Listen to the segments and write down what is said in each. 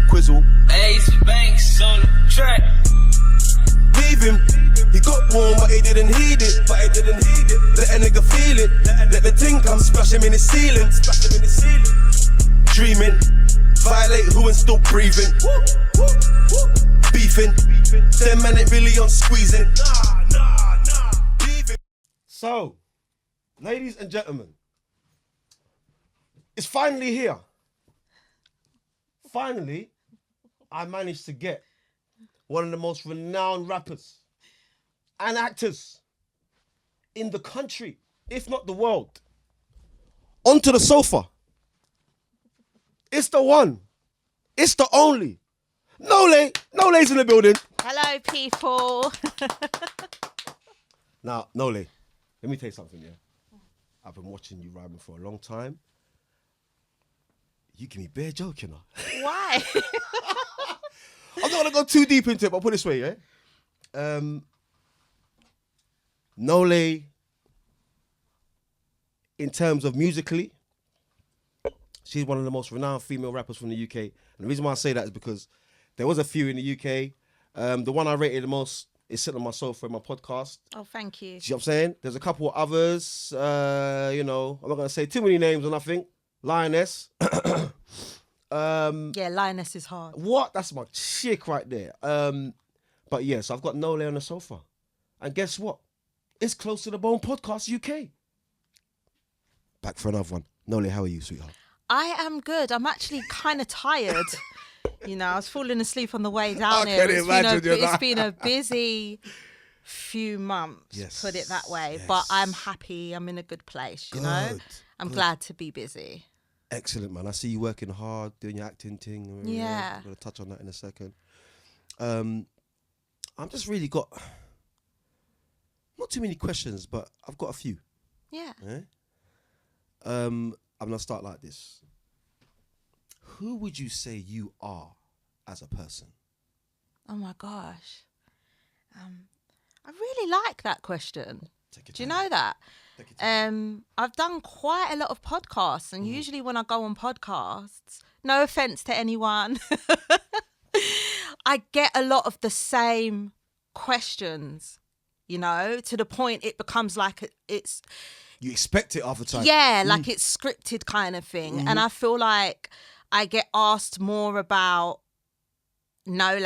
quizzle. Ace Banks on the track. Leave him. He got warm, but he didn't heed it. Let a nigga feel it. Let the thing come, splash him in the ceiling. Dreaming. Violate who and still breathing. Beefing. Them man ain't really on squeezing. Beefing. So, ladies and gentlemen, it's finally here. Finally, I managed to get one of the most renowned rappers and actors in the country, if not the world, onto the sofa. It's the one. It's the only. Nole's in the building. Hello, people. Now, Nole, let me tell you something, yeah? I've been watching you rhyming for a long time. You give me bare joke, you know. Why? I'm not going to go too deep into it, but I'll put it this way, yeah? Nole, in terms of musically, she's one of the most renowned female rappers from the UK. And the reason why I say that is because there was a few in the UK. The one I rated the most is sitting on my sofa in my podcast. Oh, thank you. See what I'm saying? There's a couple of others, I'm not going to say too many names or nothing. Lioness. Yeah, Lioness is hard. What? That's my chick right there. But yeah, so I've got Nole on the sofa. And guess what? It's Close to the Bone Podcast UK. Back for another one. Nole, how are you, sweetheart? I am good. I'm actually kind of tired. I was falling asleep on the way down here. It's been a busy few months, put it that way. Yes. But I'm happy. I'm in a good place, you know? I'm glad to be busy. Excellent, man. I see you working hard, doing your acting thing. Yeah. I'm going to touch on that in a second. I've just really got, not too many questions, but I've got a few. Yeah. I'm going to start like this. Who would you say you are as a person? Oh, my gosh. I really like that question. Do you know that? I've done quite a lot of podcasts, and usually when I go on podcasts, no offense to anyone, I get a lot of the same questions, to the point it becomes like it's... You expect it half the time. Yeah, like it's scripted kind of thing. Mm-hmm. And I feel like I get asked more about Nole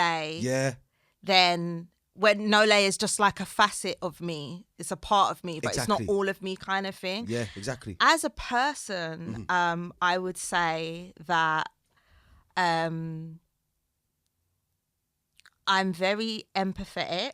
than... when Nole is just like a facet of me. It's a part of me, but It's not all of me kind of thing. Yeah, exactly. As a person, I would say that I'm very empathetic.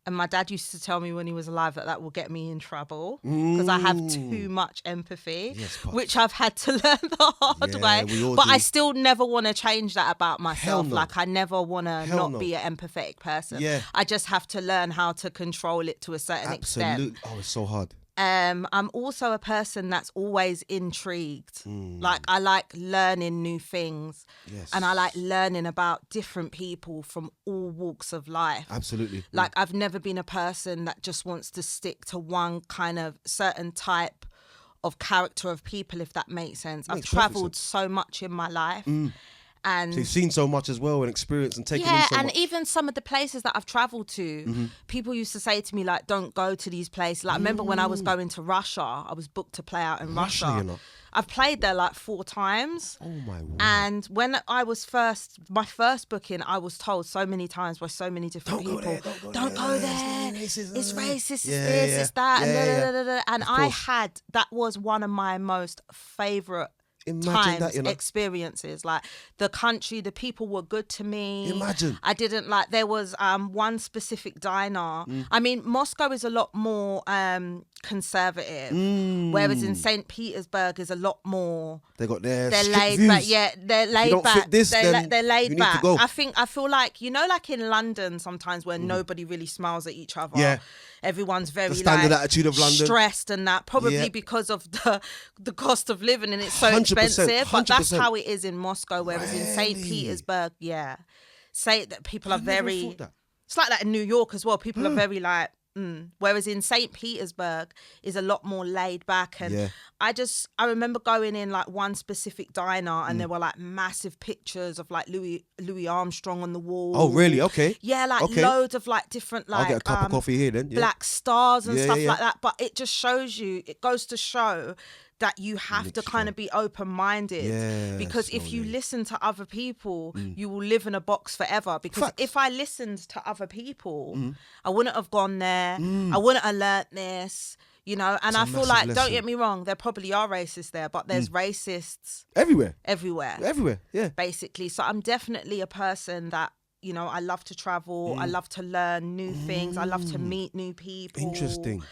And my dad used to tell me when he was alive that will get me in trouble because I have too much empathy, which I've had to learn the hard way. But I still never want to change that about myself. No. Like I never want to not be an empathetic person. Yeah. I just have to learn how to control it to a certain extent. Oh, it's so hard. I'm also a person that's always intrigued. Like I like learning new things. Yes. And I like learning about different people from all walks of life. Absolutely. Like I've never been a person that just wants to stick to one kind of certain type of character of people, if that makes sense. I've traveled so much in my life. And so you've seen so much as well and experienced and taken in so much. Yeah, and even some of the places that I've travelled to, people used to say to me, like, don't go to these places. Like, I remember when I was going to Russia, I was booked to play out in Russia. You know? I've played there like 4 times. Oh, my word. And when I was my first booking, I was told so many times by so many different people, don't go there. It's racist, it's this, it's that. And that was one of my most favourite experiences. Like the country, the people were good to me. Imagine. I didn't like, there was one specific diner. I mean, Moscow is a lot more conservative, whereas in St. Petersburg is a lot more. They got their they're strict laid views. back. Yeah, they're laid if you don't back. Fit this, they're laid back. To go. I feel like like in London sometimes where nobody really smiles at each other. Yeah. Everyone's very the standard attitude of London, stressed and that, probably because of the cost of living and it's so expensive. 100%. But that's how it is in Moscow, whereas in St. Petersburg, say that people are very. It's like that in New York as well. People are very like Whereas in St. Petersburg is a lot more laid back. And Yeah. I remember going in like one specific diner and there were like massive pictures of like Louis Armstrong on the wall. Oh, really? Okay. Yeah, like Okay. loads of like different like I'll get a cup of coffee here then. Yeah. black stars and Yeah, stuff yeah, like that. But it just shows you, it goes to show that you have to kind of be open-minded. Yeah, because if you slowly. listen to other people, you will live in a box forever. Because Facts. if I listened to other people, I wouldn't have gone there. I wouldn't have learnt this, you know. And I It's a feel massive like, don't lesson. get me wrong, there probably are racists there, but there's racists Everywhere. everywhere, Yeah. basically. So I'm definitely a person that, you know, I love to travel. I love to learn new things. I love to meet new people. Interesting.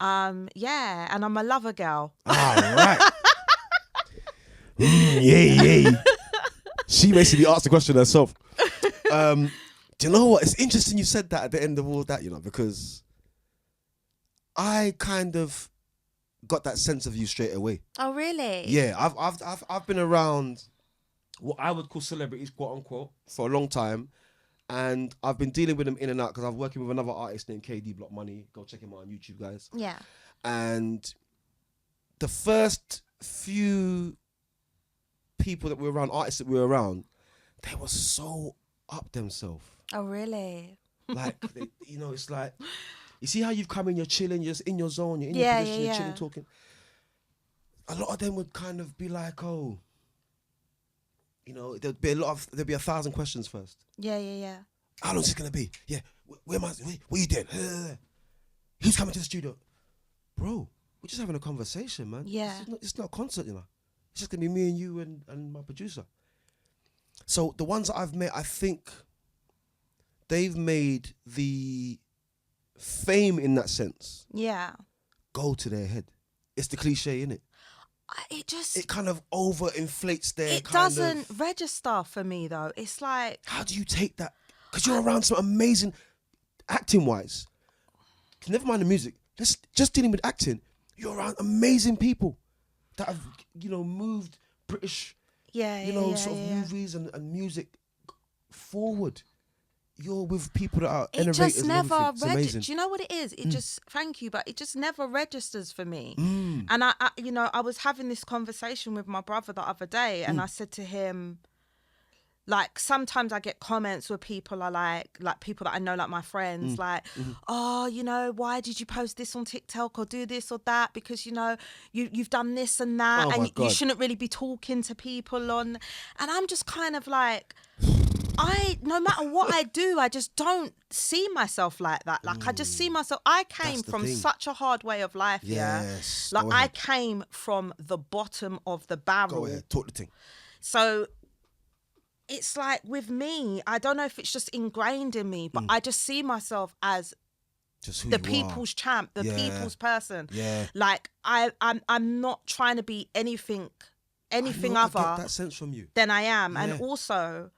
Yeah, and I'm a lover girl. All right. Yeah. She basically asked the question herself. Do you know what? It's interesting you said that at the end of all that, you know, because I kind of got that sense of you straight away. Oh, really? Yeah, I've been around what I would call celebrities, quote unquote, for a long time, and I've been dealing with them in and out because I'm working with another artist named KD Block Money. Go check him out on YouTube, guys. Yeah. And the first few people that were around, artists that were around, they were so up themselves. Oh, really? Like, you know, it's like, you see how you've come in, you're chilling, you're just in your zone, you're in Yeah, your position, yeah, you're yeah. chilling, talking. A lot of them would kind of be like, oh, you know, there'd be 1,000 questions first. Yeah. How long is this gonna be? Yeah, where am I? What are you doing? Who's coming to the studio? Bro, we're just having a conversation, man. Yeah. It's not a concert, you know. It's just gonna be me and you and my producer. So the ones that I've met, I think they've made the fame in that sense Yeah. go to their head. It's the cliche, innit? It kind of overinflates their It doesn't register for me though. It's like, how do you take that? Because you're around some amazing, acting-wise. Never mind the music. Just dealing with acting. You're around amazing people that have, you know, moved British, movies and music forward. You're with people that are it innovators just and never everything. It's amazing. registers. Do you know what it is? It just, thank you, but it just never registers for me. And I, you know, I was having this conversation with my brother the other day, and I said to him, like, sometimes I get comments where people are like people that I know, like my friends, like, oh, you know, why did you post this on TikTok or do this or that? Because, you know, you've done this and that, Oh, and my you God. shouldn't really be talking to people on. And I'm just kind of like, no matter what I do, I just don't see myself like that. Like, I just see myself, I came That's the from thing. such a hard way of life, Yes, yeah? go Like, I ahead. came from the bottom of the barrel. Go ahead, talk the thing. So it's like with me, I don't know if it's just ingrained in me, but I just see myself as Just who the you people's champ, the Yeah. people's person. Yeah. Like, I'm not trying to be anything I get other that sense from you. than I am. Yeah. And also,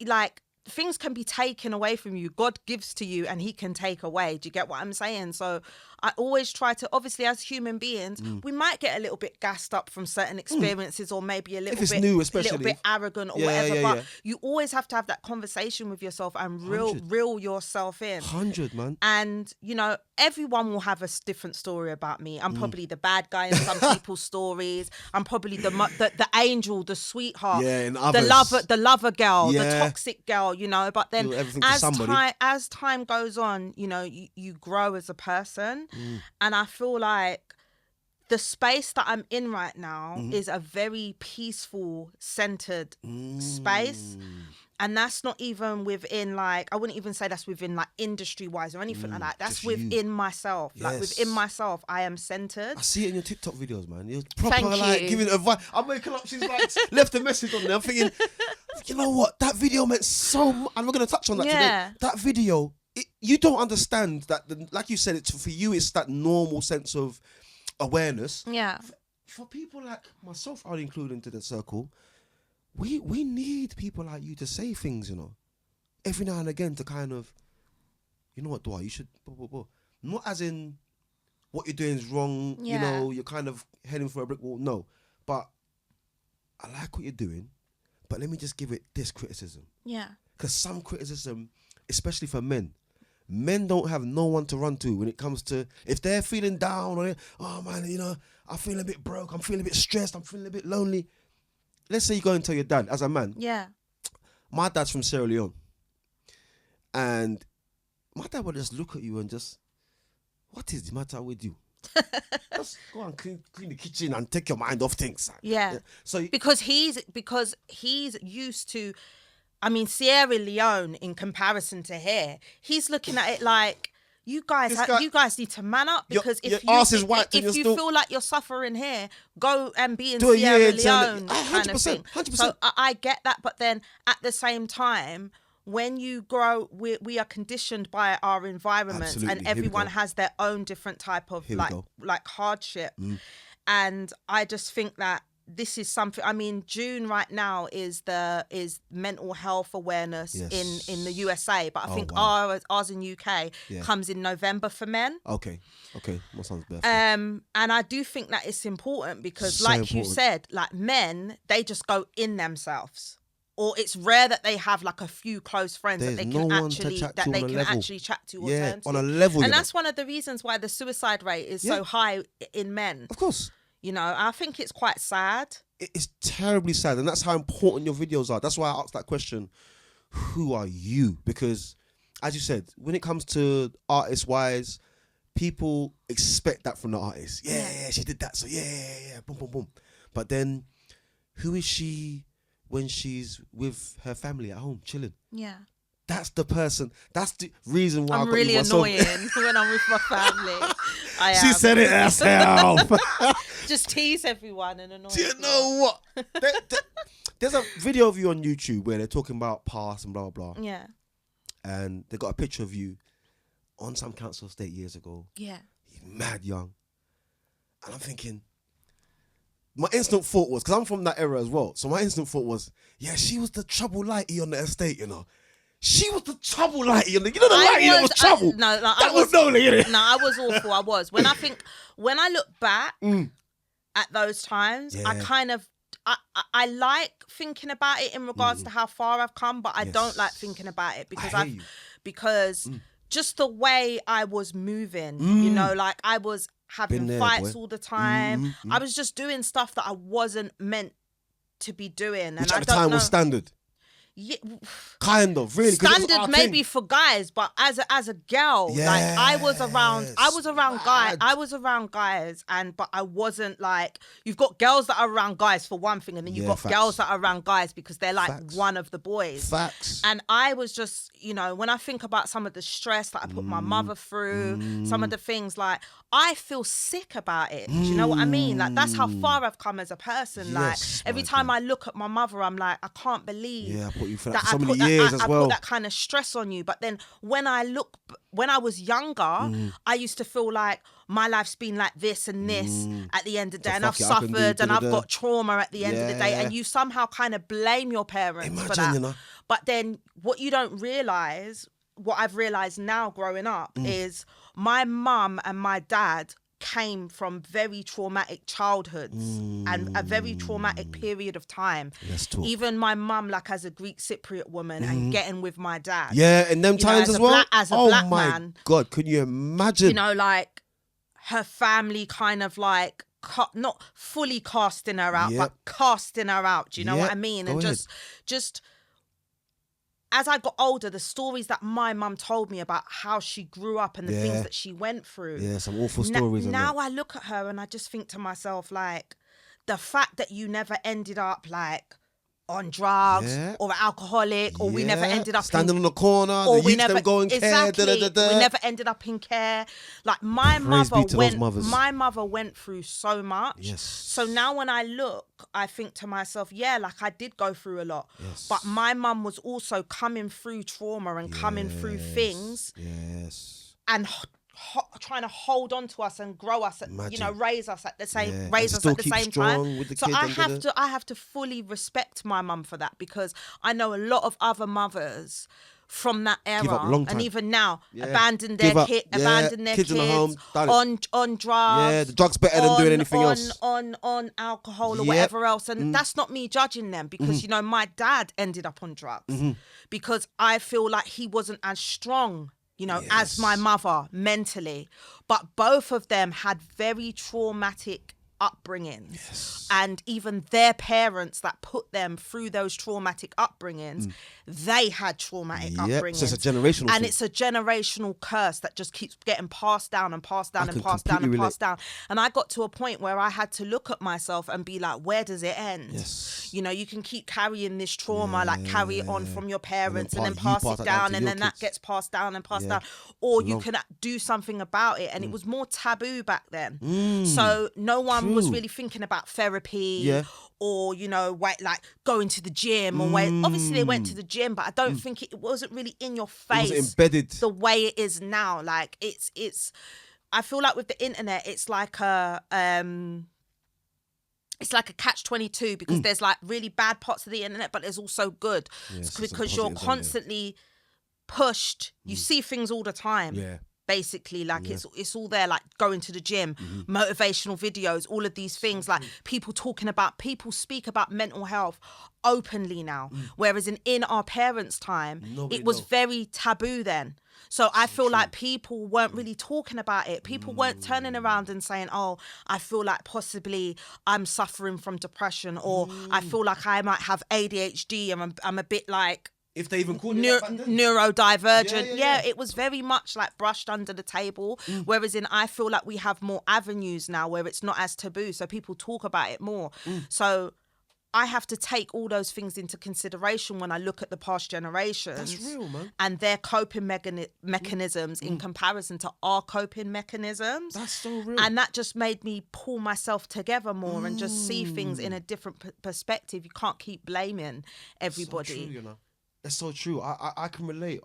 like, things can be taken away from you. God gives to you and he can take away. Do you get what I'm saying? So I always try to, obviously as human beings, we might get a little bit gassed up from certain experiences or maybe a little it's bit, new, a especially. little bit arrogant or Yeah, whatever. yeah, but yeah. you always have to have that conversation with yourself and reel yourself in. 100, man. And, you know, everyone will have a different story about me. I'm probably the bad guy in some people's stories. I'm probably the angel, the sweetheart, Yeah, in the others. lover girl, the Yeah. toxic girl, you know. But then Do everything for somebody. as time goes on, you know, you grow as a person. And I feel like the space that I'm in right now is a very peaceful, centered space. And that's not even within, like, I wouldn't even say that's within, like, industry-wise or anything like that. That's just within myself. Like, Yes. within myself, I am centered. I see it in your TikTok videos, man. You're proper, Thank like, you. giving advice. I'm waking up, she's like, left a message on there. I'm thinking, you know what? That video meant so much. And we're going to touch on that Yeah. today. That video, you don't understand that, like you said, for you, it's that normal sense of awareness. Yeah. For people like myself, I'll include into the circle, we need people like you to say things, you know, every now and again to kind of, you know what, Dwyer, you should, blah, blah, blah. Not as in what you're doing is wrong, you Yeah. know, you're kind of heading for a brick wall. No, but I like what you're doing, but let me just give it this criticism. Yeah. Because some criticism, especially for men men don't have no one to run to when it comes to, if they're feeling down or, oh man, you know, I'm feeling a bit broke, I'm feeling a bit stressed, I'm feeling a bit lonely. Let's say you go and tell your dad, as a man. Yeah. My dad's from Sierra Leone. And my dad would just look at you and just, what is the matter with you? Just go and clean the kitchen and take your mind off things. Yeah. So because he's used to, I mean, Sierra Leone in comparison to here, he's looking at it like, you guys need to man up, because if you feel like you're suffering here, go and be in Sierra Leone kind of thing. 100%. So I get that, but then at the same time, when you grow, we are conditioned by our environment. Absolutely. And everyone has their own different type of like hardship. And I just think that this is something, I mean, June right now is mental health awareness in the USA, but I think ours in UK comes in November for men. Okay. My son's birthday. And I do think that it's important because you said, like men, they just go in themselves. Or it's rare that they have like a few close friends that they can actually chat to or turn to. On a level. And that's one of the reasons why the suicide rate is so high in men. Of course. You know, I think it's quite sad. It's terribly sad. And that's how important your videos are. That's why I asked that question. Who are you? Because, as you said, when it comes to artist-wise, people expect that from the artist. Yeah, she did that. So, yeah. Boom, boom, boom. But then, who is she when she's with her family at home, chilling? Yeah. That's the person. That's the reason why I'm really annoying when I'm with my family. I am. She said it herself. Just tease everyone and annoy. Do you know what? There's a video of you on YouTube where they're talking about past and blah, blah, blah. Yeah. And they got a picture of you on some council estate years ago. Yeah. You're mad young. And I'm thinking, my instant thought was, because I'm from that era as well, so my instant thought was, yeah, she was the trouble lighty on the estate, you know. She was the trouble lighty on the, you know, the lighty that was trouble. That was lonely, innit? No, I was awful. I was. When I look back at those times, I kind of, I like thinking about it in regards to how far I've come, but I don't like thinking about it because just the way I was moving, you know, like I was having fights all the time. I was just doing stuff that I wasn't meant to be doing. Which at the time was standard. Yeah, kind of, really. Standard maybe for guys, but as a girl, like I was around guys, but I wasn't like, you've got girls that are around guys for one thing, and then you've got girls that are around guys because they're like one of the boys. Facts. And I was just, you know, when I think about some of the stress that I put my mother through, some of the things, like I feel sick about it. Do you know what I mean? Like that's how far I've come as a person. Like every time I look at my mother, I'm like, I can't believe you for that for so many years as well. I put that kind of stress on you. But then when I was younger, I used to feel like my life's been like this and this at the end of the day, and I've suffered and I've got trauma at the end of the day, and you somehow kind of blame your parents for that. You know? But then what you don't realise, what I've realised now growing up, is my mum and my dad came from very traumatic childhoods and a very traumatic period of time. Even my mum, like as a Greek Cypriot woman, and getting with my dad. Yeah, in them times as well. As a black man, God, could you imagine? You know, like her family kind of like not fully casting her out, but casting her out. Do you know what I mean? And just. As I got older, the stories that my mum told me about how she grew up and the things that she went through. Yeah, some awful stories. Now I look at her and I just think to myself, like, the fact that you never ended up like on drugs or alcoholic, or we never ended up standing on the corner, or we never go in care. We never ended up in care. Like my mother went through so much. Yes. So now when I look, I think to myself, like I did go through a lot. Yes. But my mum was also coming through trauma and coming through things. Yes. And trying to hold on to us and grow us, you know, raise us at the same time. So I have to fully respect my mum for that, because I know a lot of other mothers from that era and even now abandon their kids on drugs. Yeah, the drugs better than doing anything else. On alcohol or whatever else. And that's not me judging them, because you know, my dad ended up on drugs because I feel like he wasn't as strong you know, as my mother mentally. But both of them had very traumatic upbringings, and even their parents that put them through those traumatic upbringings, they had traumatic upbringings. So it's a generational and thing. it's a generational curse that just keeps getting passed down and passed down I and can passed down and completely passed down. And I got to a point where I had to look at myself and be like, where does it end? Yes. You know, you can keep carrying this trauma, like carry it on from your parents and then pass pass it it down down, to and your then that kids. gets passed down and passed Yeah. down. Or It's you long. can do something about it. And it was more taboo back then. So no one was True. really thinking about therapy Yeah. or, you know, like going to the gym or obviously they went to the gym, but I don't think it wasn't really in your face. It was embedded. The way it is now. Like it's I feel like with the internet, it's like a catch-22 because there's like really bad parts of the internet, but there's also good. Yes, It's there's some because you're positives on there. constantly pushed. You see things all the time. Yeah. Basically, like it's all there, like going to the gym, motivational videos, all of these things, like people speak about mental health openly now. Whereas in our parents' time, Nobody it was knows. very taboo then. So I feel like people weren't really talking about it. People weren't turning around and saying, oh, I feel like possibly I'm suffering from depression, or I feel like I might have ADHD and I'm a bit like If they even called it back then. neurodivergent. Yeah. It was very much like brushed under the table. Whereas I feel like we have more avenues now where it's not as taboo, so people talk about it more. So I have to take all those things into consideration when I look at the past generations. That's real, man. And their coping mechanisms in comparison to our coping mechanisms. That's so real. And that just made me pull myself together more and just see things in a different perspective. You can't keep blaming everybody. So true, you know. That's so true. I can relate.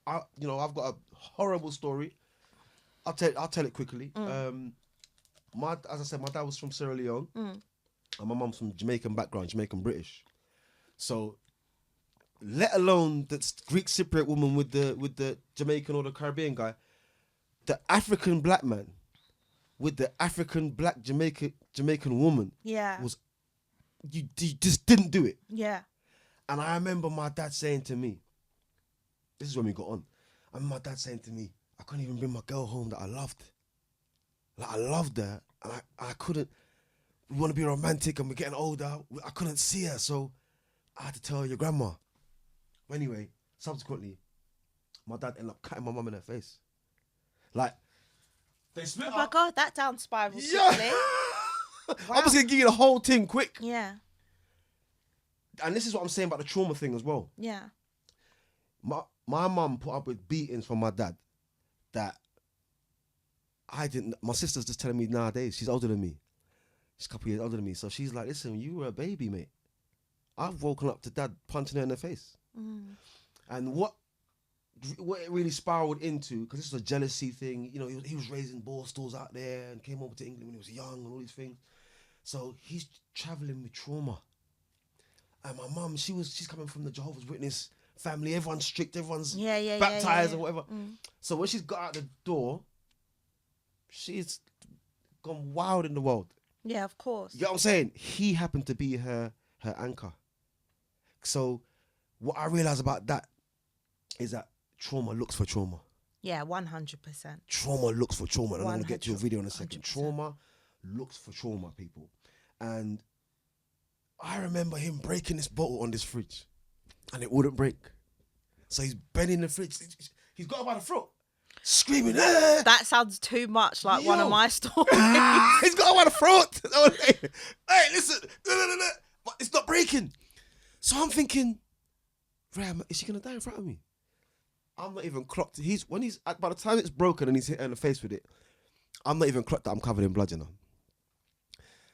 I you know, I've got a horrible story. I'll tell it quickly. As I said, my dad was from Sierra Leone, and my mum's from Jamaican background, Jamaican British. So, let alone the Greek Cypriot woman with the Jamaican or the Caribbean guy, the African black man with the African black Jamaican woman. Yeah. Was you just didn't do it. Yeah. And I remember my dad saying to me, this is when we got on. I remember my dad saying to me, I couldn't even bring my girl home that I loved. Like, I loved her, and I couldn't. We want to be romantic, and we're getting older. I couldn't see her, so I had to tell your grandma. Anyway, subsequently, my dad ended up cutting my mum in her face. Like, they split Oh my up. God, that down spiraled Yeah. quickly. I was going to give you the whole thing quick. Yeah. And this is what I'm saying about the trauma thing as well. Yeah. My mum put up with beatings from my dad that I didn't. My sister's just telling me nowadays. She's older than me. She's a couple years older than me. So she's like, listen, you were a baby, mate. I've woken up to dad punching her in the face. And what it really spiraled into, because this was a jealousy thing. You know, he was raising ball stools out there and came over to England when he was young and all these things. So he's traveling with trauma. And my mum, she's coming from the Jehovah's Witness family. Everyone's strict, everyone's baptized or whatever. So when she's got out the door, she's gone wild in the world. Yeah, of course. You know what I'm saying? He happened to be her anchor. So what I realised about that is that trauma looks for trauma. Yeah, 100%. Trauma looks for trauma. And I'm going to get to your video in a second. 100%. Trauma looks for trauma, people. And I remember him breaking this bottle on this fridge and it wouldn't break. So he's bending the fridge. He's got her by the throat, screaming, "Ah!" That sounds too much like one of my stories. He's got her by the throat. Hey, listen. But it's not breaking. So I'm thinking, Ram, is she going to die in front of me? I'm not even clocked. By the time it's broken and he's hit her in the face with it, I'm not even clocked that I'm covered in blood, you know.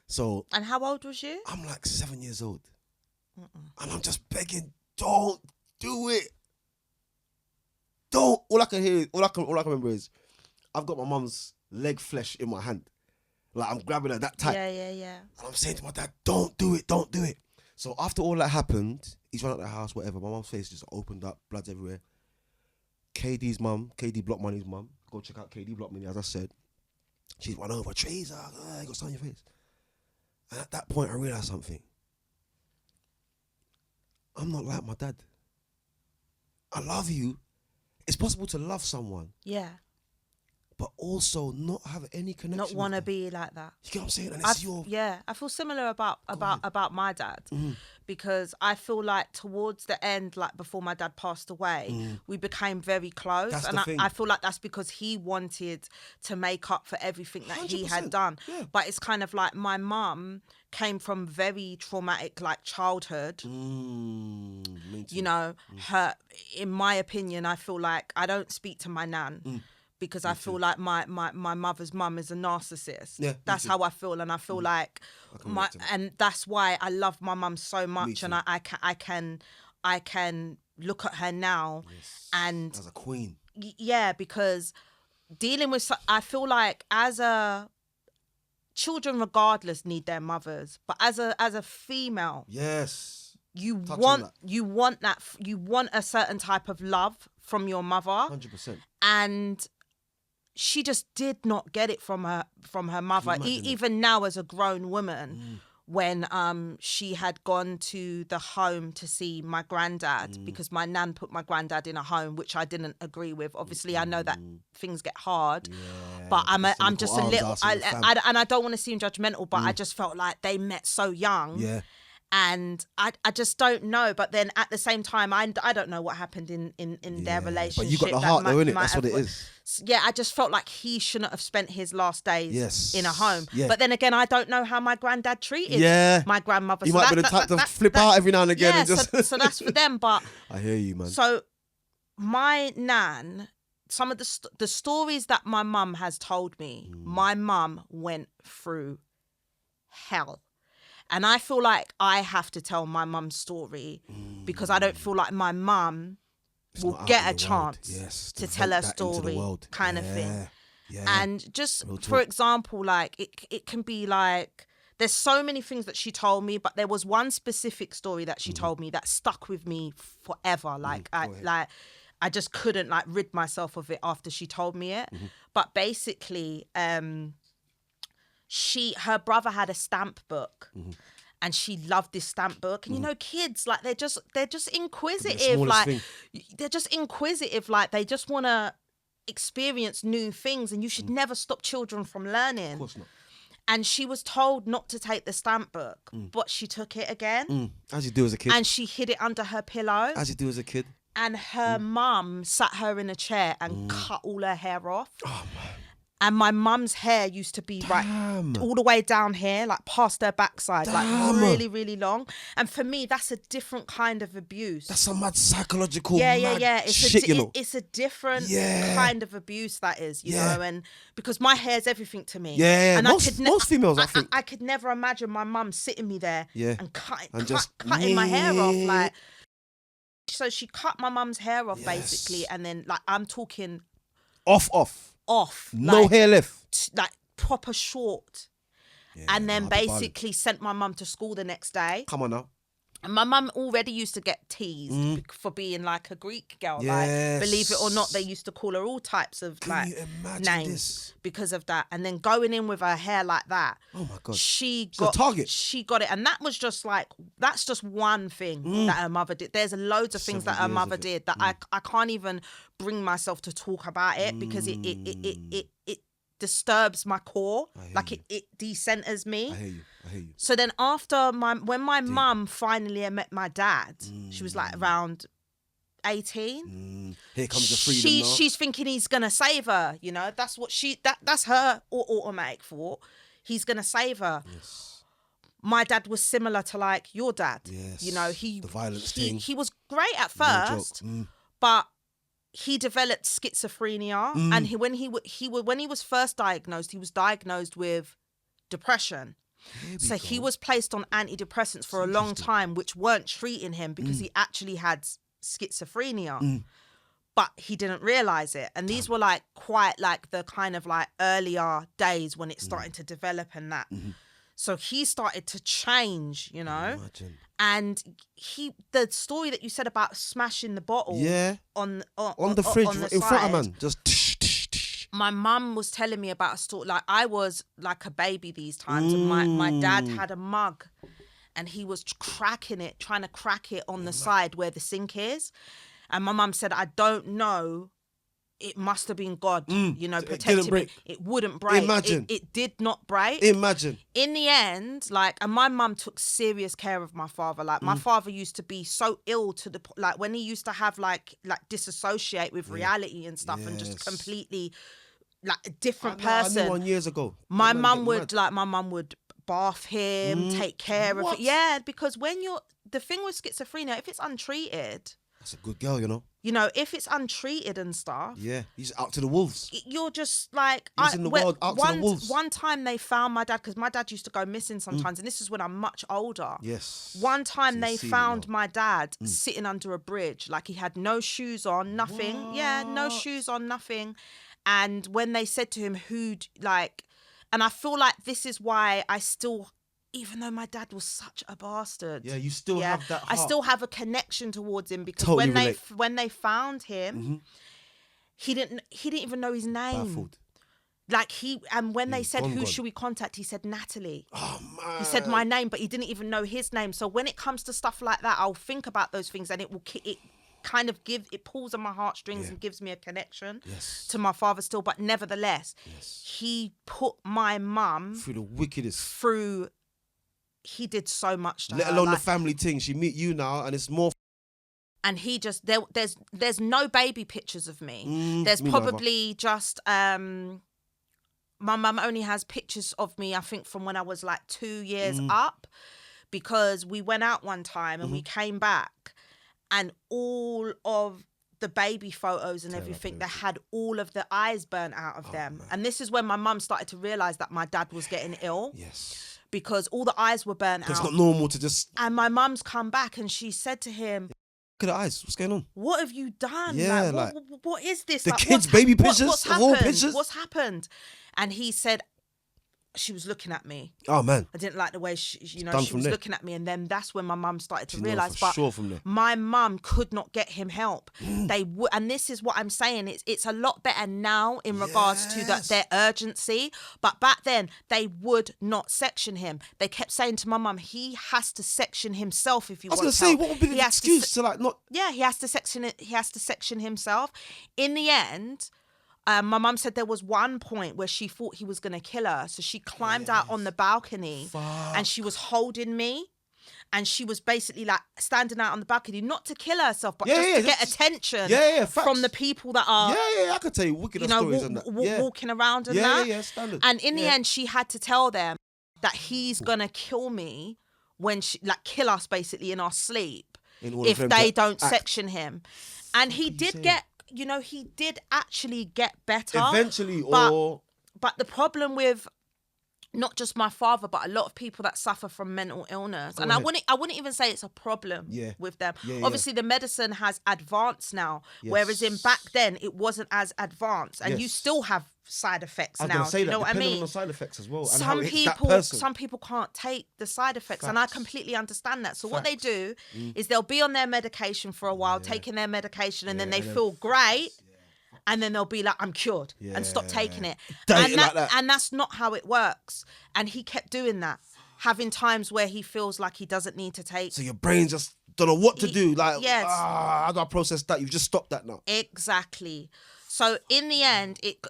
So. And how old was you? I'm like 7 years old. And I'm just begging, don't do it. Don't. All I can remember is I've got my mum's leg flesh in my hand. Like, I'm grabbing her that tight. Yeah. And I'm saying to my dad, don't do it. So after all that happened, he's run out of the house, whatever. My mum's face just opened up, blood's everywhere. KD Block Money's mum. Go check out KD Block Money, as I said. She's run over, Tracer, you got something on your face. And at that point, I realised something. I'm not like my dad. I love you. it's possible to love someone, Yeah. but also not have any connection. Not want to with them. be like that. You get what I'm saying? And it's your... Yeah, I feel similar about my dad, because I feel like towards the end, like before my dad passed away, we became very close. That's and the thing. I feel like that's because he wanted to make up for everything that he had 100%, done. yeah. But it's kind of like my mum came from very traumatic like childhood. You know, her, in my opinion, I feel like I don't speak to my nan. Because I feel like my mother's mum is a narcissist. Yeah, that's how I feel, and I feel like and that's why I love my mum so much, and I can look at her now, and as a queen. Yeah, because dealing with, I feel like as a children, regardless, need their mothers, but as a female, yes, you want a certain type of love from your mother, 100%, and she just did not get it from her mother. Even now, as a grown woman, when she had gone to the home to see my granddad, because my nan put my granddad in a home, which I didn't agree with. Obviously, I know that things get hard, but I'm just a little. And I don't want to seem judgmental, but I just felt like they met so young. Yeah. And I just don't know. But then at the same time, I don't know what happened in their relationship. But you got the heart though, innit? That's what it is. Yeah, I just felt like he shouldn't have spent his last days in a home. Yeah. But then again, I don't know how my granddad treated my grandmother. He might be the type to flip out every now and again. Yeah, and just... so that's for them. But I hear you, man. So my nan, some of the stories that my mum has told me, my mum went through hell. And I feel like I have to tell my mum's story because I don't feel like my mum will get a chance to tell her story, kind of thing. Yeah. And just, for example, like it can be like, there's so many things that she told me, but there was one specific story that she told me that stuck with me forever. Like I just couldn't like rid myself of it after she told me it. But basically, her brother had a stamp book, and she loved this stamp book. And you know, kids, like they're just inquisitive, like they're just inquisitive, like they just want to experience new things, and you should never stop children from learning. Of course not. And she was told not to take the stamp book, but she took it again. As you do as a kid. And she hid it under her pillow. As you do as a kid. And her mum sat her in a chair and cut all her hair off. Oh, man. And my mum's hair used to be all the way down here, like past her backside, like really, really long. And for me, that's a different kind of abuse. That's some mad psychological It's shit, you know. It's a different kind of abuse, that is, you know. And because my hair's everything to me. Yeah, and most females, I think. I could never imagine my mum sitting me there and cutting my hair off, like. So she cut my mum's hair off, basically, and then like I'm talking off, no hair left, like proper short, and then basically sent my mum to school the next day. Come on now. And my mum already used to get teased for being like a Greek girl. Yes. Like, believe it or not, they used to call her all types of names because of that. And then going in with her hair like that. Oh my God. She got it. And that was just like, that's just one thing that her mother did. There's loads of things that her mother did that I can't even bring myself to talk about it because it disturbs my core. Like it decenters me. I hear you. So then after when my mum finally met my dad, she was like around 18. Here comes the freedom. She's thinking he's gonna save her, you know. That's what that's her automatic thought. He's gonna save her. Yes. My dad was similar to like your dad. Yes. You know, the violence thing. He was great at first, but he developed schizophrenia, and when he was first diagnosed, he was diagnosed with depression. So he was placed on antidepressants for a long time, which weren't treating him because he actually had schizophrenia, but he didn't realize it. And these were like quite like the kind of like earlier days when it started to develop and that. So he started to change, you know. And the story that you said about smashing the bottle on the fridge on the in side, front of man, just. My mum was telling me about a story. Like I was like a baby these times, and my dad had a mug, and he was trying to crack it on the side where the sink is. And my mum said, I don't know it must have been God, you know, It didn't protecting me. break. It wouldn't break. Imagine. It did not break. Imagine. In the end, like, and my mum took serious care of my father. Like, my father used to be so ill to the like when he used to have like disassociate with reality and stuff, and just completely like a different person. I knew one years ago. My mum would bath him, take care of it. Yeah, because the thing with schizophrenia, if it's untreated, that's a good girl, you know. You know, if it's untreated and stuff, yeah, he's out to the wolves. You're just like, he's in the world out to the wolves. One time they found my dad, because my dad used to go missing sometimes, and this is when I'm much older. Yes. One time they found my dad sitting under a bridge, like he had no shoes on, nothing. What? Yeah, no shoes on, nothing. And when they said to him, and I feel like this is why I still, even though my dad was such a bastard. Yeah, you still have that heart. I still have a connection towards him, because totally when they found him, he didn't even know his name. Baffled. Like when they said, who should we contact? He said, Natalie. Oh, man. He said my name, but he didn't even know his name. So when it comes to stuff like that, I'll think about those things, and it pulls on my heartstrings and gives me a connection to my father still. But nevertheless, he put my mum through the wickedest. He did so much to her. Let alone the family thing. She meet you now, and it's more. And he just there's no baby pictures of me. There's probably just my mum only has pictures of me, I think, from when I was like 2 years up, because we went out one time and we came back, and all of the baby photos and everything, they had all of the eyes burnt out of them. Man. And this is when my mum started to realise that my dad was getting ill. Yes. Because all the eyes were burnt out. It's not normal to just... And my mum's come back and she said to him... Look at the eyes. What's going on? What have you done? Yeah, what is this? The kids' baby pictures? What's happened? Of all pictures? What's happened? And he said... She was looking at me. Oh, man. I didn't like the way she was looking at me. And then that's when my mum started to realise. But from there. my mum could not get him help. And this is what I'm saying. It's a lot better now in regards to their urgency. But back then, they would not section him. They kept saying to my mum, he has to section himself if you want help. I was going to say, what would be the excuse to like not... Yeah, he has to section it. He has to section himself. In the end... my mum said there was one point where she thought he was going to kill her. So she climbed out on the balcony and she was holding me. And she was basically like standing out on the balcony, not to kill herself, but just to get attention from the people that are... I could tell you wicked stories and that. Walking around and that. Yeah, standard. And in the end, she had to tell them that he's going to kill me when kill us basically in our sleep if they don't section him. And he did get... he did actually get better. Eventually, But the problem with not just my father, but a lot of people that suffer from mental illness, I wouldn't even say it's a problem with them. Obviously, the medicine has advanced now, whereas in back then, it wasn't as advanced. And you still have side effects now. You know what I mean? On the side effects as well. Some people can't take the side effects, and I completely understand that. So what they do is they'll be on their medication for a while, taking their medication, and then they feel great. And then they'll be like, I'm cured, and stop taking it. And that's not how it works. And he kept doing that, having times where he feels like he doesn't need to take. So your brain just don't know what to do. Like, how do I process that? You've just stopped that now. Exactly. So in the end, it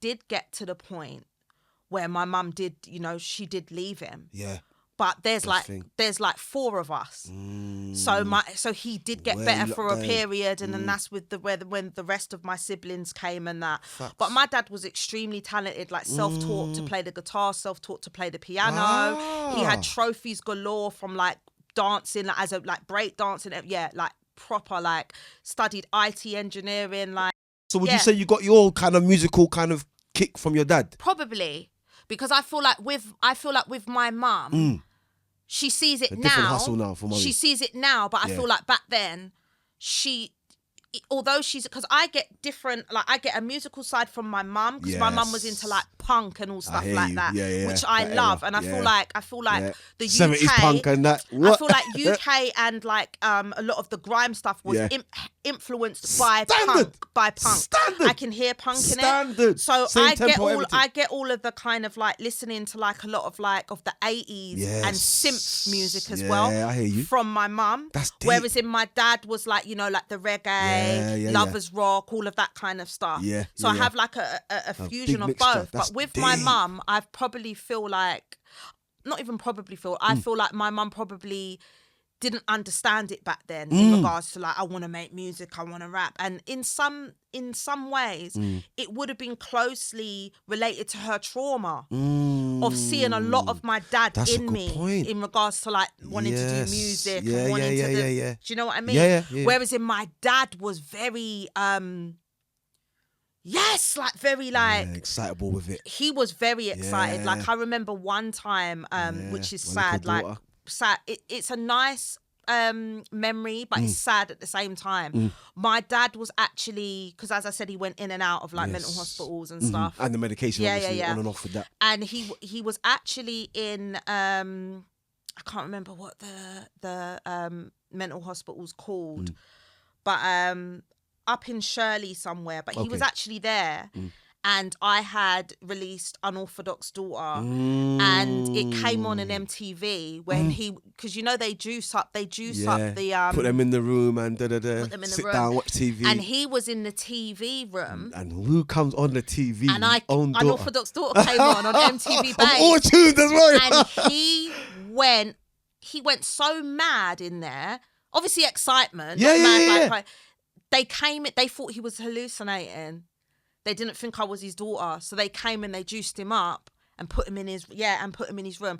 did get to the point where my mum did, she did leave him. Yeah. But there's like 4 of us, so he did get better for a period, and then that's with when the rest of my siblings came and that. Facts. But my dad was extremely talented, like self-taught to play the guitar, self-taught to play the piano. He had trophies galore from like dancing, like as a break dancing, like proper like studied IT engineering, like. So would you say you got your kind of musical kind of kick from your dad? Probably. Because I feel like with my mum, she sees it now. Different hustle now for mummy. She sees it now, but I feel like back then, because I get different, like I get a musical side from my mum, because my mum was into like punk and all stuff hear like you. that, Yeah, which I that love. era. And I feel like the 70s UK punk and that. I feel like UK and like a lot of the grime stuff was influenced by punk. Standard. I can hear punk in Standard. it. So Same tempo, everything. I get all of the kind of like listening to like a lot of like of the 80s and synth music as well. I hear you. From my mum. That's deep. Whereas in my dad was like, you know, like the reggae, lovers rock, all of that kind of stuff. So I have like a fusion of both. But with my mum, I probably feel like, not even probably feel, I feel like my mum probably didn't understand it back then in regards to like, I want to make music, I want to rap. And in some ways, it would have been closely related to her trauma of seeing a lot of my dad in me in regards to like wanting to do music and wanting to do you know what I mean? Yeah. Whereas in my dad was very very like excitable with it. He was very excited. Like I remember one time, which is sad, like sad. It's a nice memory, but it's sad at the same time. My dad was actually, because as I said, he went in and out of like mental hospitals and stuff, and the medication, obviously, on and off with that. And he was actually in I can't remember what the mental hospital's called, but up in Shirley somewhere. But he was actually there. And I had released Unorthodox Daughter, and it came on an MTV when because you know they juice up the put them in the room and put them in the sit room. down, watch TV, and he was in the TV room. And who comes on the TV? And Unorthodox Daughter came on MTV Base. All tuned as well. And he went so mad in there. Obviously excitement. They thought he was hallucinating. They didn't think I was his daughter, so they came and they juiced him up and put him in his room.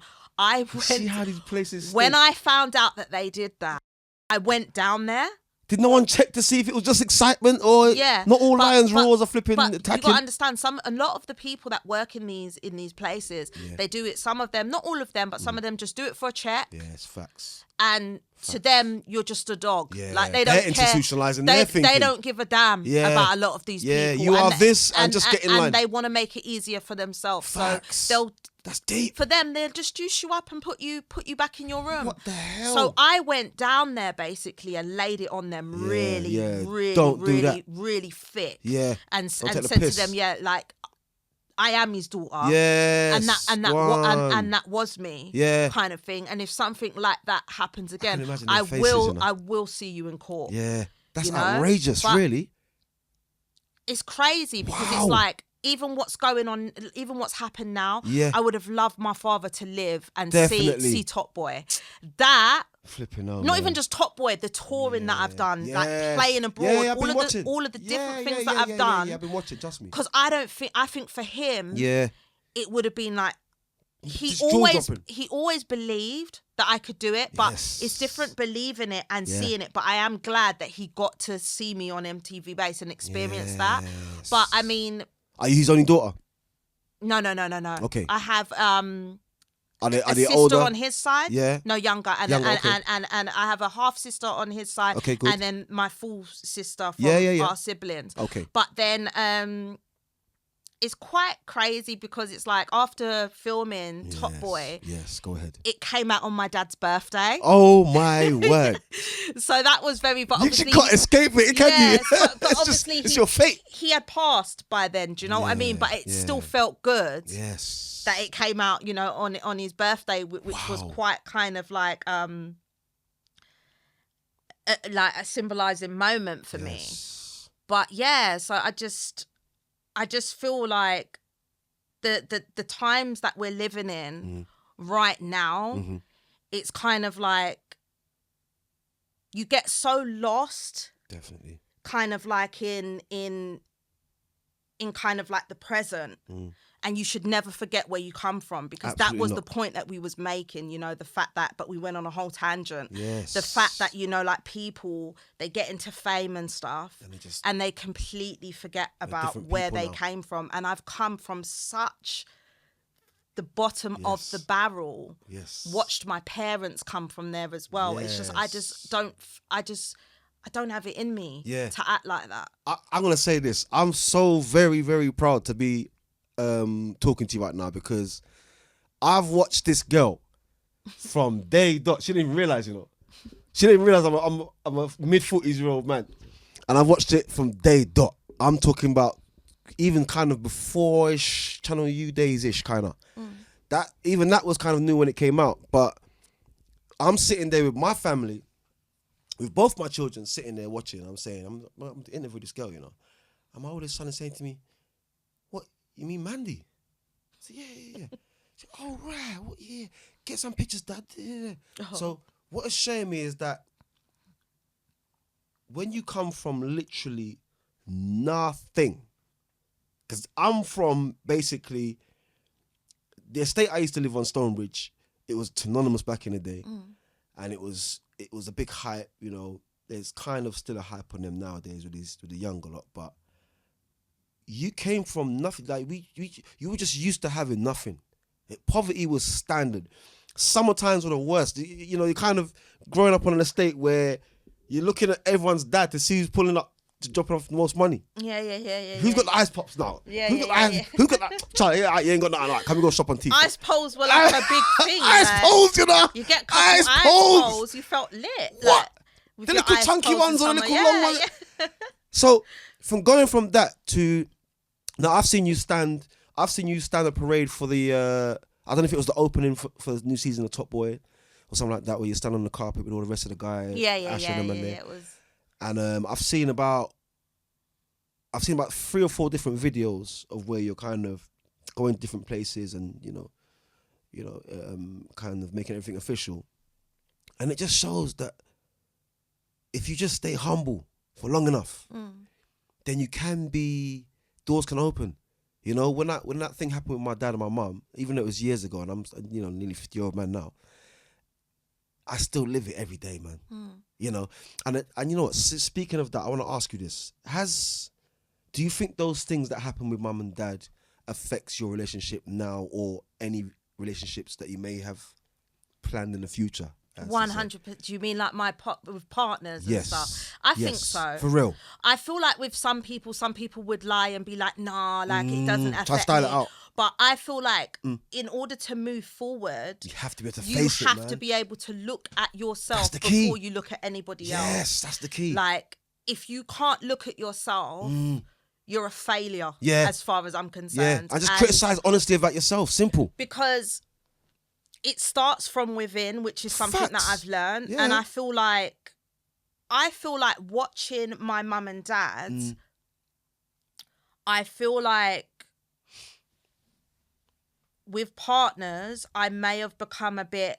See how these places. When I found out that they did that, I went down there. Did no one check to see if it was just excitement or not all lions roars are flipping attacking? You got to understand, a lot of the people that work in these places, they do it. Some of them, not all of them, but some of them just do it for a check. Yeah, it's facts. And to them, you're just a dog. Yeah, like they're institutionalizing their thinking. They don't give a damn about a lot of these people. Yeah, you are this and just get in line. And they want to make it easier for themselves. Facts. So that's deep. For them, they'll just juice you up and put you back in your room. What the hell? So I went down there basically and laid it on them really thick. Yeah. And said to them, like, I am his daughter. Yes. And that was me. Yeah. Kind of thing. And if something like that happens again, I will see you in court. Yeah. That's outrageous, really. It's crazy because it's like, even what's going on, even what's happened now, I would have loved my father to live and see Top Boy. That flipping on, not even just Top Boy, the touring that I've done, like playing abroad, all of the different things that I've done. Yeah, I've been watching, trust me. Because I think for him, it would have been like he always believed that I could do it, but it's different believing it and seeing it. But I am glad that he got to see me on MTV Base and experience that. But I mean, are you his only daughter? No. Okay. I have are they sister older? on his side. Yeah. No, younger. And okay. and I have a half sister on his side. Okay, good. And then my full sister from our siblings. Okay. But then it's quite crazy because it's like after filming Top Boy. Yes, go ahead. It came out on my dad's birthday. Oh my word. So that was very, but obviously you can't escape it, can you? But obviously it's your fate. He had passed by then, do you know what I mean? But it still felt good. Yes. That it came out, on his birthday, which was quite kind of like a symbolizing moment for me. But so I just feel like the times that we're living in right now, it's kind of like you get so lost. Definitely. Kind of like in kind of like the present. And you should never forget where you come from, because that was the point that we was making, the fact that, but we went on a whole tangent. Yes. The fact that, like people, they get into fame and stuff and they completely forget about where they came from. And I've come from such the bottom of the barrel. Yes. Watched my parents come from there as well. Yes. It's just, I don't have it in me to act like that. I'm going to say this. I'm so very, very proud to be talking to you right now because I've watched this girl from day dot. She didn't even realize, She didn't realize I'm a mid-40s-year-old man. And I've watched it from day dot. I'm talking about even kind of before-ish, Channel U days-ish, kind of. That was kind of new when it came out. But I'm sitting there with my family, with both my children sitting there watching. I'm saying, I'm interviewing this girl, And my oldest son is saying to me, "What, you mean Mandy?" I said, yeah. She said, "Oh, right, what, yeah. Get some pictures, Dad." Yeah. Oh. So what is showing me is that when you come from literally nothing, because I'm from basically the estate I used to live on, Stonebridge. It was synonymous back in the day, and it was a big hype. There's kind of still a hype on them nowadays with the younger lot, but you came from nothing. Like you were just used to having nothing. Poverty was standard. Summer times were the worst. You're kind of growing up on an estate where you're looking at everyone's dad to see who's pulling up to drop off the most money. Yeah. Who's got the ice pops now? Who's got that? Charlie, you ain't got nothing. Like, can we go shop on tea? Ice poles were like a big thing. Ice poles, You get a couple ice poles. You felt lit. What? The little chunky ones or the little long ones. Yeah. So from going from that to now, I've seen you stand a parade for the. I don't know if it was the opening for the new season of Top Boy or something like that, where you stand on the carpet with all the rest of the guys. Yeah. It was. And I've seen about 3 or 4 different videos of where you're kind of going to different places and kind of making everything official, and it just shows that if you just stay humble for long enough, then doors can open. When that thing happened with my dad and my mum, even though it was years ago, and I'm nearly 50-year-old man now, I still live it every day, man. And you know what? Speaking of that, I want to ask you this: do you think those things that happen with mum and dad affects your relationship now, or any relationships that you may have planned in the future? 100%. Do you mean like with partners and stuff? I think so. For real. I feel like with some people would lie and be like, nah, like it doesn't affect try to style me. it out. But I feel like in order to move forward, you have to be able to face it, man. You have to be able to look at yourself before you look at anybody else. Yes, that's the key. Like, if you can't look at yourself, you're a failure as far as I'm concerned. Yeah, and just criticise honestly about yourself. Simple. Because it starts from within, which is something that I've learned. Yeah. And I feel like watching my mum and dad, I feel like with partners, I may have become a bit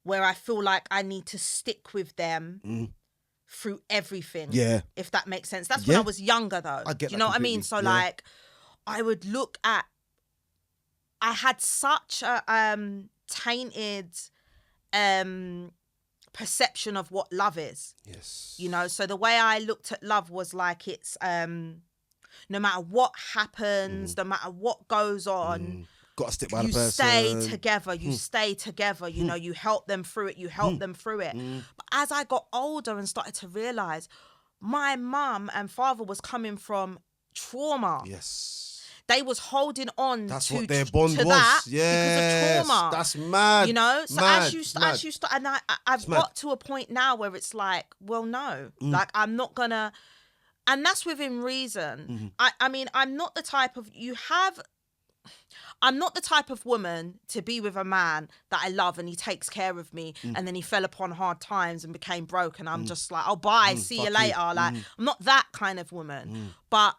where I feel like I need to stick with them through everything. Yeah. If that makes sense. That's when I was younger though. I get Do you know what I mean? So like, I would look at, I had such a tainted perception of what love is. Yes. So the way I looked at love was like it's no matter what happens, no matter what goes on, gotta stick by the person. You stay together, you help them through it, But as I got older and started to realise my mum and father was coming from trauma. Yes. They was holding on what their bond was. That because of trauma. That's mad. So as you start, and I've got to a point now where it's like, well, no, like I'm not gonna, and that's within reason. I mean, I'm not the type of woman to be with a man that I love and he takes care of me and then he fell upon hard times and became broke and I'm just like, oh, bye, see you later. Like, I'm not that kind of woman, but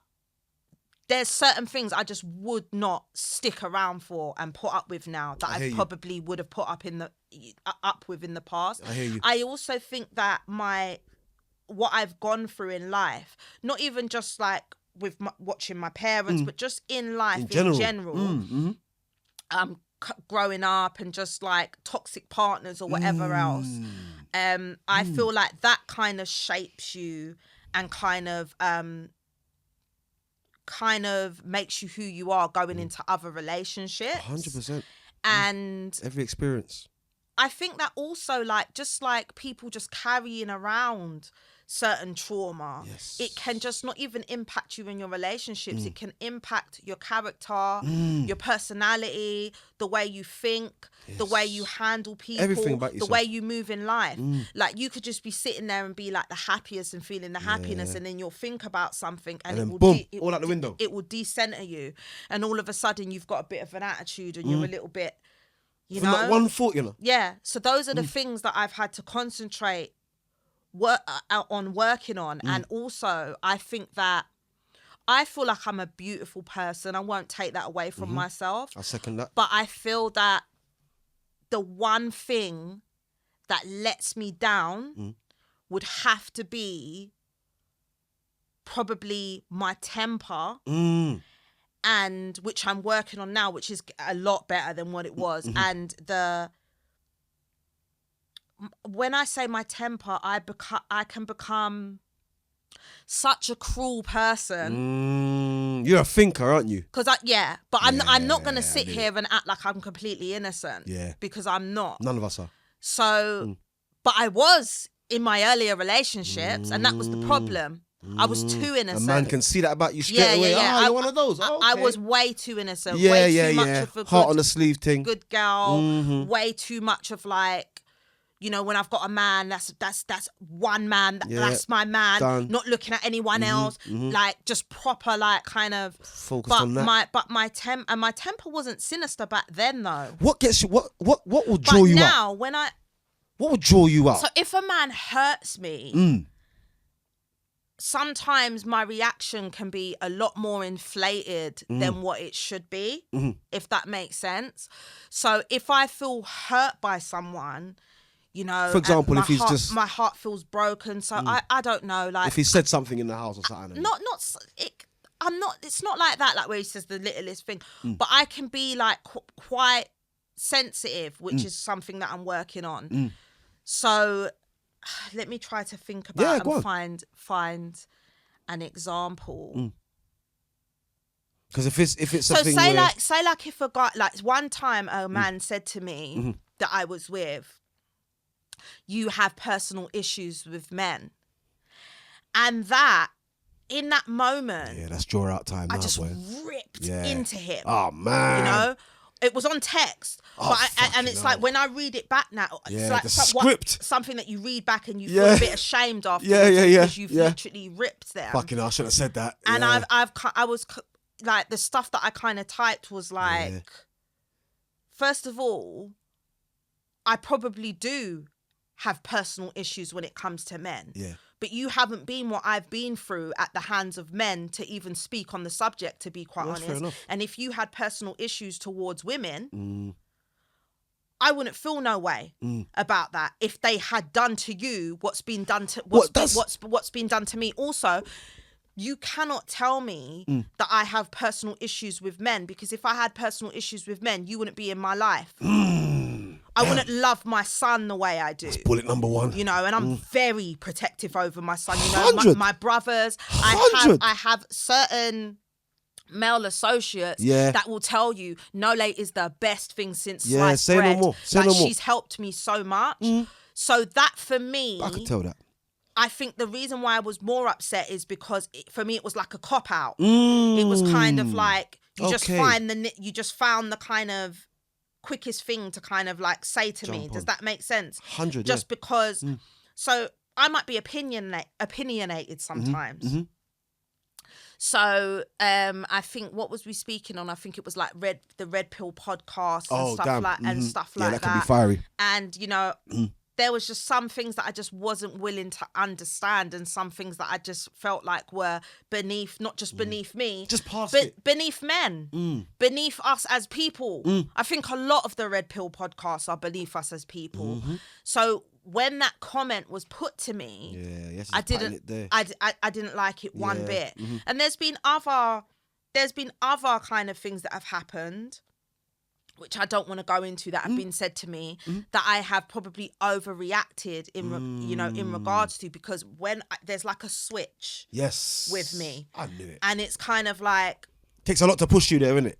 there's certain things I just would not stick around for and put up with now that I probably would have put up with in the past. I hear you. I also think that what I've gone through in life, not even just like with watching my parents, but just in life in general. Growing up and just like toxic partners or whatever else. I feel like that kind of shapes you and kind of makes you who you are going into other relationships. 100%. And every experience. I think that also, like, just like people just carrying around certain trauma, it can just not even impact you in your relationships. It can impact your character, your personality, the way you think, the way you handle people, everything about the yourself. way you move in life. Like, you could just be sitting there and be like the happiest and feeling the happiness, and then you'll think about something and then it will boom, all out the window. It will decenter you, and all of a sudden you've got a bit of an attitude and you're a little bit, you For know, not one thought, you know. Yeah. So those are the things that I've had to concentrate on working on. And also, I think that I feel like I'm a beautiful person. I won't take that away from myself. I second that. But I feel that the one thing that lets me down would have to be probably my temper, and which I'm working on now, which is a lot better than what it was. And when I say my temper, I can become such a cruel person. You're a thinker, aren't you? But I'm not going to sit here and act like I'm completely innocent. Yeah. Because I'm not. None of us are. So, but I was in my earlier relationships, and that was the problem. I was too innocent. A man can see that about you straight away. Yeah. You're one of those. I was way too innocent. Yeah, way yeah, too much yeah. of a Heart on the sleeve thing. good girl. Way too much of, like, you know, when I've got a man, that's one man. That's my man. Done. Not looking at anyone else. Like, just proper, like, kind of focused on that. My temper wasn't sinister back then, though. What gets you? What will draw you out? But now, when what will draw you out? So if a man hurts me, sometimes my reaction can be a lot more inflated than what it should be, if that makes sense. So if I feel hurt by someone, you know, for example, if he's just my heart feels broken. So I don't know, like, if he said something in the house or something. It's not like that, like where he says the littlest thing, but I can be like quite sensitive, which is something that I'm working on. So let me try to think about and find an example. Because if it's so something say where... like if a guy, like, one time a man said to me that I was with, you have personal issues with men, and that in that moment, that's draw out time. I now, just boy. ripped into him. Oh man, you know. It was on text, and it's like when I read it back now, it's like the script. Something that you read back and you feel a bit ashamed after. Because you've literally ripped them. Fucking hell, I shouldn't have said that. And I was like, the stuff that I kind of typed was like, first of all, I probably do have personal issues when it comes to men. Yeah. But you haven't been what I've been through at the hands of men to even speak on the subject, to be quite honest. And if you had personal issues towards women, I wouldn't feel no way about that if they had done to you what's been done to what's been done to me. Also, you cannot tell me that I have personal issues with men, because if I had personal issues with men, you wouldn't be in my life. I wouldn't love my son the way I do. That's bullet number one. You know, and I'm very protective over my son. You know, my brothers. I have certain male associates that will tell you Nole is the best thing since sliced bread. No more. Say no more. She's helped me so much. So that, for me, I could tell that. I think the reason why I was more upset is because for me it was like a cop out. It was kind of like you just found the kind of quickest thing to kind of like say to me. Does that make sense? 100. Just because. So I might be opinionated sometimes. So I think, what was we speaking on? I think it was like the Red Pill podcast and stuff like that. Yeah, that can be fiery. And you know. There was just some things that I just wasn't willing to understand, and some things that I just felt like were beneath, not just beneath me, just past it. Beneath men, beneath us as people. I think a lot of the Red Pill podcasts are beneath us as people. So when that comment was put to me, I didn't like it one bit. And there's been other kind of things that have happened, which I don't want to go into, that have been said to me that I have probably overreacted in regards to, because when there's like a switch with me. I knew it. And it's kind of like... Takes a lot to push you there, innit?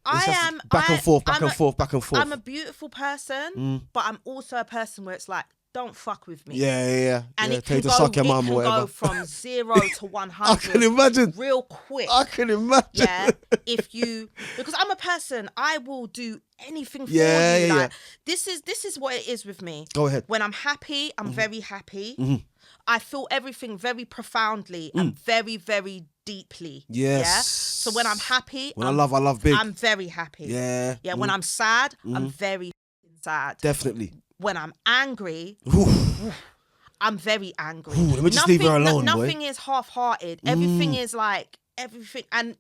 Back and forth, back and forth, back and forth. I'm a beautiful person, but I'm also a person where it's like, don't fuck with me. Yeah. And yeah. it can, go from 0 to 100. I can imagine. Real quick. I can imagine. Yeah. Because I'm a person, I will do anything for you. Yeah. This is what it is with me. Go ahead. When I'm happy, I'm very happy. I feel everything very profoundly and very, very deeply. Yes. Yeah. So when I'm happy, I love big. I'm very happy. Yeah. Yeah. When I'm sad, I'm very sad. Definitely. When I'm angry, I'm very angry. Let me just leave her alone, Nothing boy. is half-hearted. Everything is like everything, and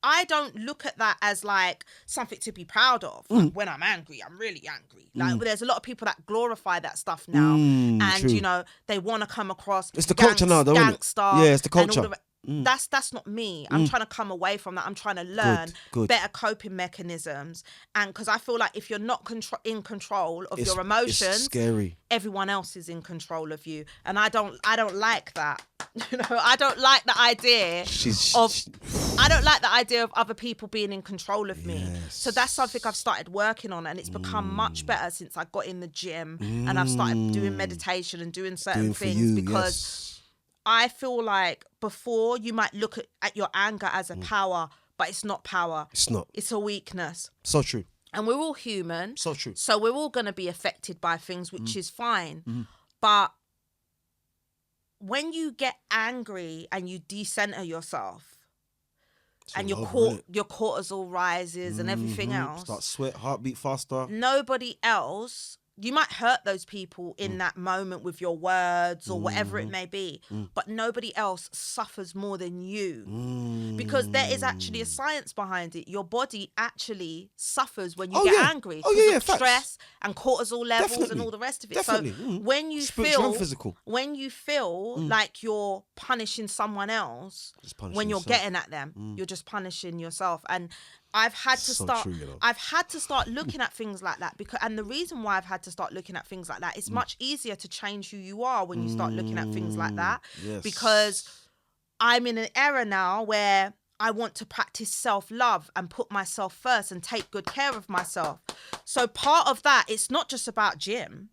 I don't look at that as like something to be proud of. Like, when I'm angry, I'm really angry. Like there's a lot of people that glorify that stuff now, and true. you know they want to come across. It's the culture now, though, isn't it? Gangster. Yeah, it's the culture. And all that's not me. I'm trying to come away from that. I'm trying to learn Good. better coping mechanisms, and because I feel like if you're not in control of your emotions, it's scary. Everyone else is in control of you, and I don't like that. You know, I don't like the idea I don't like the idea of other people being in control of me. Yes. So that's something I've started working on, and it's become much better since I got in the gym and I've started doing meditation and doing certain things because I feel like before you might look at your anger as a power, but it's not power. It's not. It's a weakness. So true. And we're all human. So true. So we're all going to be affected by things, which is fine. But when you get angry and you decenter yourself and your cortisol rises and everything else. Start sweat, heartbeat faster. Nobody else, you might hurt those people in that moment with your words or whatever it may be, but nobody else suffers more than you because there is actually a science behind it. Your body actually suffers when you get angry because of stress and cortisol levels and all the rest of it. Definitely. So when you feel like you're punishing someone else, when you're getting at them, you're just punishing yourself. And I've had to start looking at things like that and the reason why I've had to start looking at things like that, it's much easier to change who you are when you start looking at things like that. Yes. Because I'm in an era now where I want to practice self-love and put myself first and take good care of myself. So part of that, it's not just about gym,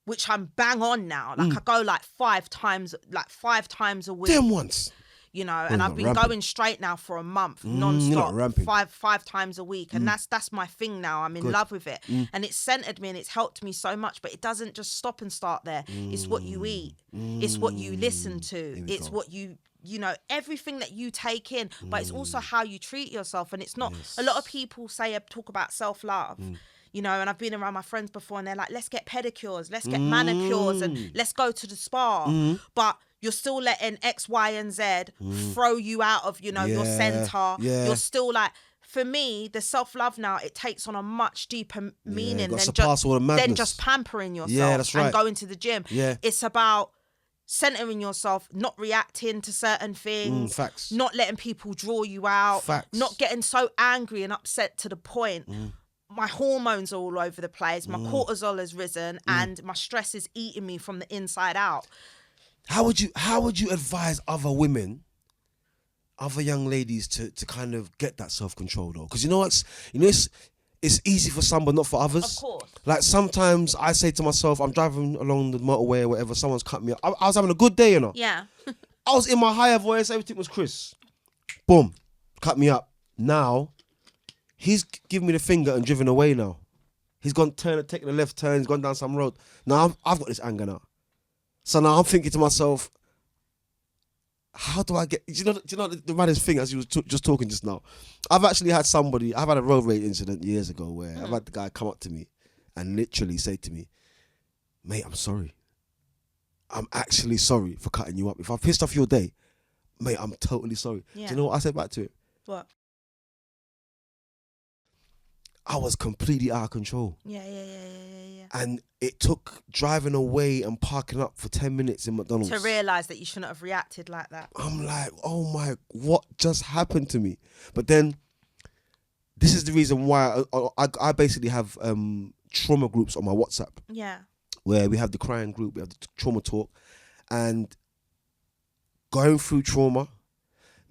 which I'm bang on now. Like I go like 5 times a week. Damn once. You know, and I've been going straight now for a month, non-stop, five times a week. And that's my thing now. I'm in love with it. And it's centered me and it's helped me so much, but it doesn't just stop and start there. It's what you eat. It's what you listen to. It's what you know, everything that you take in, but it's also how you treat yourself. And it's not, a lot of people talk about self-love. You know, and I've been around my friends before and they're like, let's get pedicures, let's get manicures and let's go to the spa. But you're still letting X, Y, and Z throw you out of, you know, your center. Yeah. You're still like, for me, the self-love now, it takes on a much deeper meaning than just pampering yourself and going to the gym. Yeah. It's about centering yourself, not reacting to certain things, not letting people draw you out, not getting so angry and upset to the point my hormones are all over the place, my cortisol has risen and my stress is eating me from the inside out. How would you advise other women, other young ladies to kind of get that self-control though? Because it's easy for some but not for others. Of course. Like sometimes I say to myself, I'm driving along the motorway or whatever, someone's cut me up. I was having a good day, you know. Yeah. I was in my higher voice, everything was crisp. Boom, cut me up. Now, he's giving me the finger and driven away now. He's taking a left turn, he's gone down some road. Now I've got this anger now. So now I'm thinking to myself, how do I get... Do you know the maddest thing, as you was just talking just now? I've had a road rage incident years ago where I've had the guy come up to me and literally say to me, mate, I'm sorry. I'm actually sorry for cutting you up. If I pissed off your day, mate, I'm totally sorry. Yeah. Do you know what I said back to him? What? I was completely out of control. Yeah. And it took driving away and parking up for 10 minutes in McDonald's to realise that you shouldn't have reacted like that. I'm like, oh my, what just happened to me? But then, this is the reason why I basically have trauma groups on my WhatsApp. Yeah. Where we have the crying group, we have the trauma talk. And going through trauma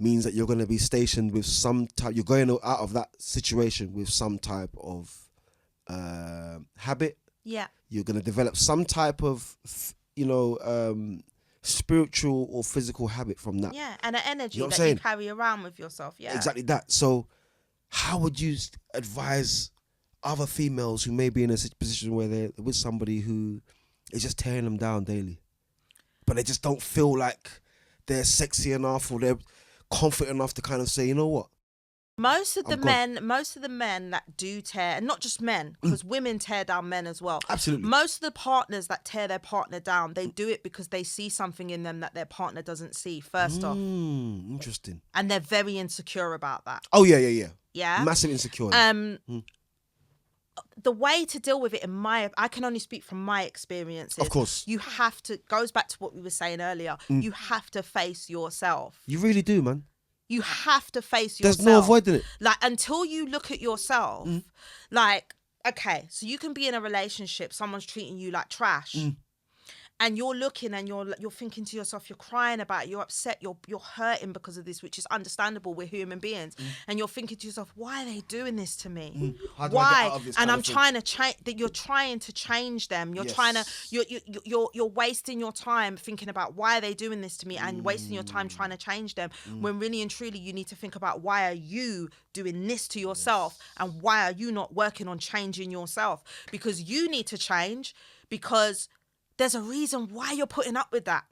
means that you're going to be stationed with some type. You're going out of that situation with some type of habit. Yeah. You're going to develop some type of, spiritual or physical habit from that. Yeah, and an energy You know what that I'm you saying? carry around with yourself. Yeah. Exactly that. So how would you advise other females who may be in a position where they're with somebody who is just tearing them down daily, but they just don't feel like they're sexy enough or they're confident enough to kind of say, you know what? Most of the men that do tear, and not just men, because women tear down men as well. Absolutely. Most of the partners that tear their partner down, they do it because they see something in them that their partner doesn't see, first off. Interesting. And they're very insecure about that. Oh, yeah. Yeah? Massive insecure. The way to deal with it, I can only speak from my experiences. Of course. You have to, goes back to what we were saying earlier, you have to face yourself. You really do, man. You have to face yourself. There's no avoiding it. Like, until you look at yourself, like, okay, so you can be in a relationship, someone's treating you like trash. And you're looking and you're thinking to yourself, you're crying about it, you're upset, you're hurting because of this, which is understandable. We're human beings. And you're thinking to yourself, why are they doing this to me? How do I get out of this And kind I'm of thing? trying to change that. You're trying to change them. You're trying to, you're wasting your time thinking about why are they doing this to me, and wasting your time trying to change them, when really and truly you need to think about why are you doing this to yourself, and why are you not working on changing yourself? Because you need to change, because there's a reason why you're putting up with that.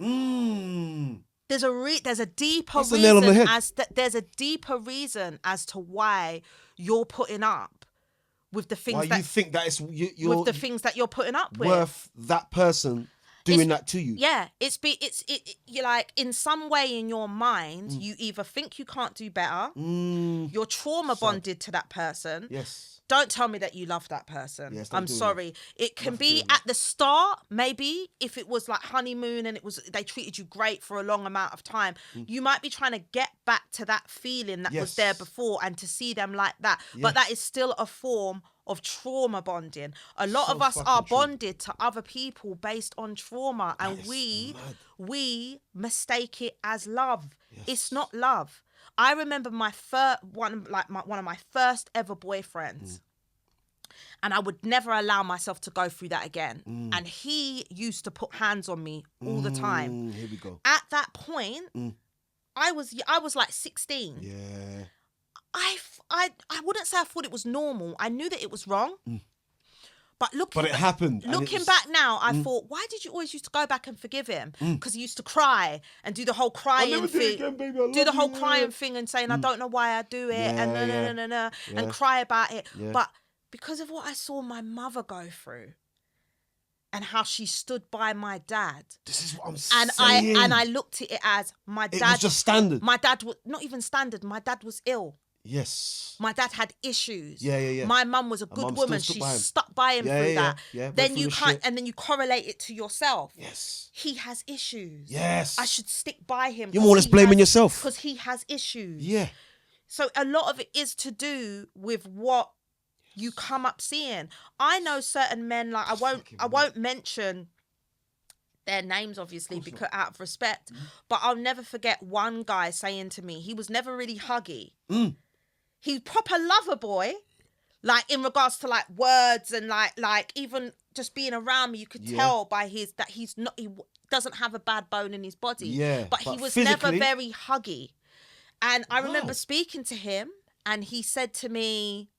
There's a deeper That's the nail on the reason head. there's a deeper reason as to why you're putting up with the things Why you think that it's you're with the things that you're putting up with. worth that person doing that to you. Yeah, you're like, in some way in your mind, you either think you can't do better, you're trauma bonded to that person. Yes. Don't tell me that you love that person. Yes, don't I'm do sorry. It can Nothing to do be with at the start, maybe, if it was like honeymoon and they treated you great for a long amount of time. You might be trying to get back to that feeling that was there before, and to see them like that. But that is still a form of trauma bonding. A lot of us are bonded to other people based on trauma, and we mistake it as love. It's not love. I remember one of my first ever boyfriends, and I would never allow myself to go through that again. And he used to put hands on me all the time. Here we go. At that point, I was like 16. Yeah. I wouldn't say I thought it was normal. I knew that it was wrong. But it happened. Looking back now, I thought, why did you always used to go back and forgive him? Because he used to cry and do the whole crying thing. Do the whole crying thing and saying, I don't know why I do it, and and cry about it. Yeah. But because of what I saw my mother go through, and how she stood by my dad. This is what I'm saying. And I looked at it as my dad. It was just standard. My dad was not even standard. My dad was ill. Yes. My dad had issues. Yeah. My mum was a good woman. She stuck by him through that. Yeah. Then you can't, and then you correlate it to yourself. Yes. He has issues. Yes. I should stick by him. You're more or less blaming yourself. Because he has issues. Yeah. So a lot of it is to do with what you come up seeing. I know certain men, like I won't mention their names, obviously, because out of respect. But I'll never forget one guy saying to me, he was never really huggy. He's proper lover boy, like in regards to like words and like even just being around me, you could tell by he doesn't have a bad bone in his body. Yeah, but he was physically... never very huggy. And I remember speaking to him, and he said to me,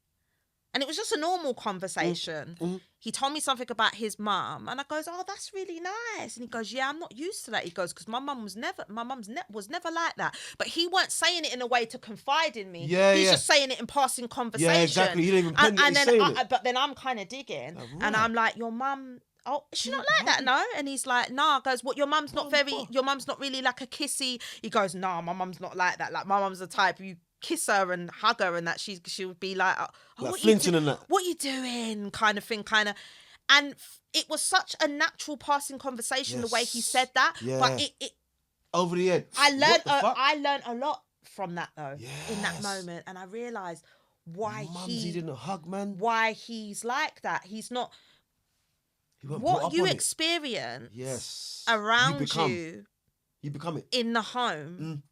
and it was just a normal conversation. He told me something about his mum, and I goes, "Oh, that's really nice." And he goes, "Yeah, I'm not used to that." He goes, "Because my mum was never like that." But he weren't saying it in a way to confide in me. He's just saying it in passing conversation. Yeah, exactly. You didn't even but then I'm kind of digging, and I'm like, "Your mum." Oh, is she not like that? No. And he's like, "No." I goes, "What? Your mum's not really like a kissy." He goes, "No, my mum's not like that. Like my mum's the type you kiss her and hug her, and that she would be like, like flinching and that. What you doing?" kind of thing, kind of. And it was such a natural passing conversation the way he said that. Yeah. But it over the head. I learned a lot from that though in that moment, and I realised why he didn't hug, man. Why he's like that. He's not. What you experience around you become it in the home,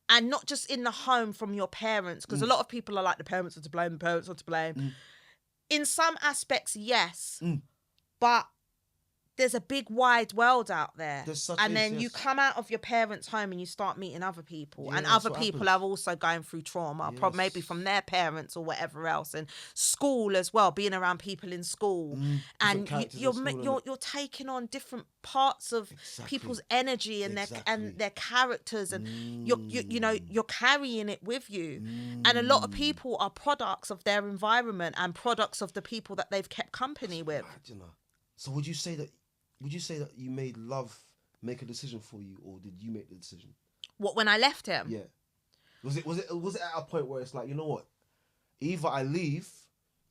and not just in the home from your parents, because a lot of people are like, the parents are to blame. In some aspects, yes, but there's a big wide world out there, and then you come out of your parents' home and you start meeting other people, and other people are also going through trauma, maybe from their parents or whatever else, and school as well, being around people in school, and you're taking on different parts of people's energy and their characters, and you're carrying it with you, and a lot of people are products of their environment and products of the people that they've kept company with. So would you say that you made love make a decision for you, or did you make the decision? What, when I left him? Yeah. Was it at a point where it's like, you know what? Either I leave,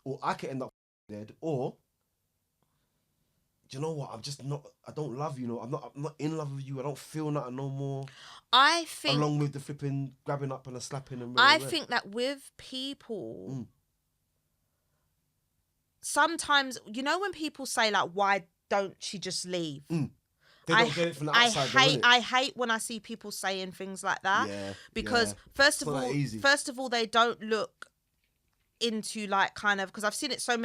or I could end up dead, or do you know what? I don't love you. No, I'm not in love with you. I don't feel nothing no more. I think, along with the flipping grabbing up and the slapping and. I think that with people, sometimes, you know, when people say like, why don't she just leave? They don't get it from the outside. I hate when I see people saying things like that. Yeah, because first of all, they don't look into like kind of, because I've seen it so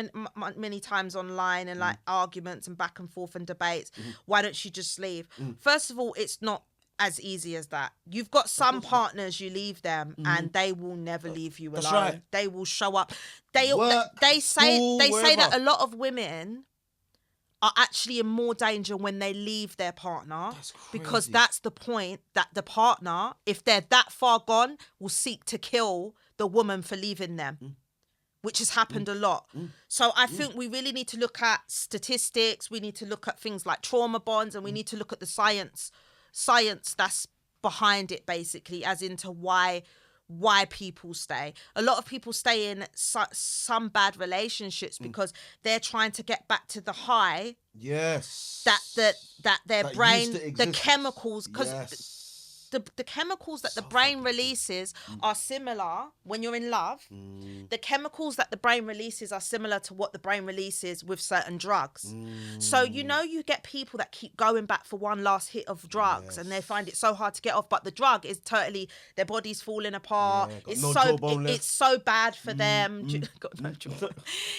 many times online and like arguments and back and forth and debates. Why don't she just leave? First of all, it's not as easy as that. You've got some partners, you leave them and they will never leave you alone. Right. They will show up. They say that a lot of women are actually in more danger when they leave their partner, because that's the point, that the partner, if they're that far gone, will seek to kill the woman for leaving them, which has happened a lot. So I think we really need to look at statistics. We need to look at things like trauma bonds, and we need to look at the science that's behind it, basically, as into why people stay. A lot of people stay in some bad relationships because they're trying to get back to the high. Yes. That their that brain, used to the exist. chemicals, because the chemicals that the brain releases are similar when you're in love. The chemicals that the brain releases are similar to what the brain releases with certain drugs. So, you know, you get people that keep going back for one last hit of drugs, and they find it so hard to get off, but the drug is totally, their body's falling apart. It's so bad for them. Got no jawbone.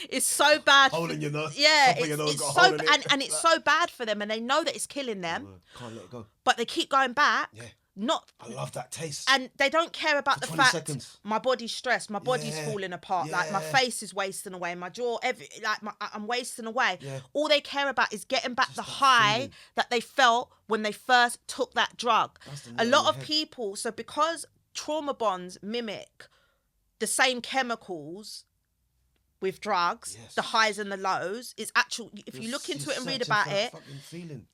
It's so bad. Hole in your nose. Yeah, it's so bad for them, and they know that it's killing them. Can't let it go. But they keep going back. Yeah. I love that taste. And they don't care about the fact seconds. My body's stressed, my body's falling apart, like my face is wasting away, my jaw, I'm wasting away. Yeah. All they care about is getting back the high that they felt when they first took that drug. A lot of people, so because trauma bonds mimic the same chemicals with drugs, the highs and the lows, is actual. If you look into it and read about it,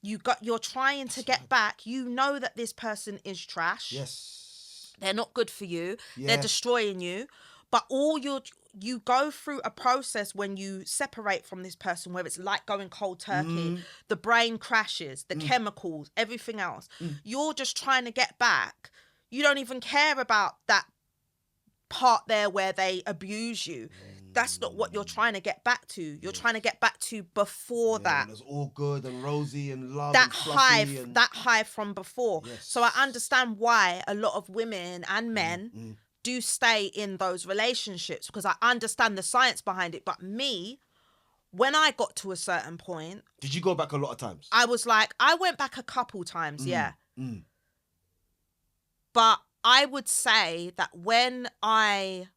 you're trying to get back. You know that this person is trash. Yes, they're not good for you. They're destroying you. But you go through a process when you separate from this person, where it's like going cold turkey. The brain crashes, the chemicals, everything else. You're just trying to get back. You don't even care about that part there where they abuse you. That's not what you're trying to get back to. You're trying to get back to before that. It's all good and rosy and love. That high from before. Yes. So I understand why a lot of women and men do stay in those relationships, because I understand the science behind it. But me, when I got to a certain point, did you go back a lot of times? I was like, I went back a couple times, But I would say that when I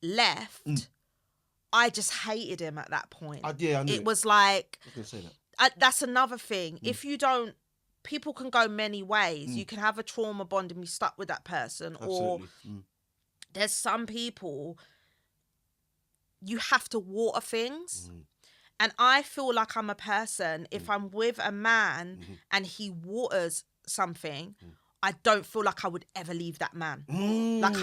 left, I just hated him at that point. I knew it was like, I was gonna say that. That's another thing. If you don't, people can go many ways. You can have a trauma bond and be stuck with that person. Absolutely. Or there's some people, you have to water things. And I feel like I'm a person, if I'm with a man and he waters something, I don't feel like I would ever leave that man. Like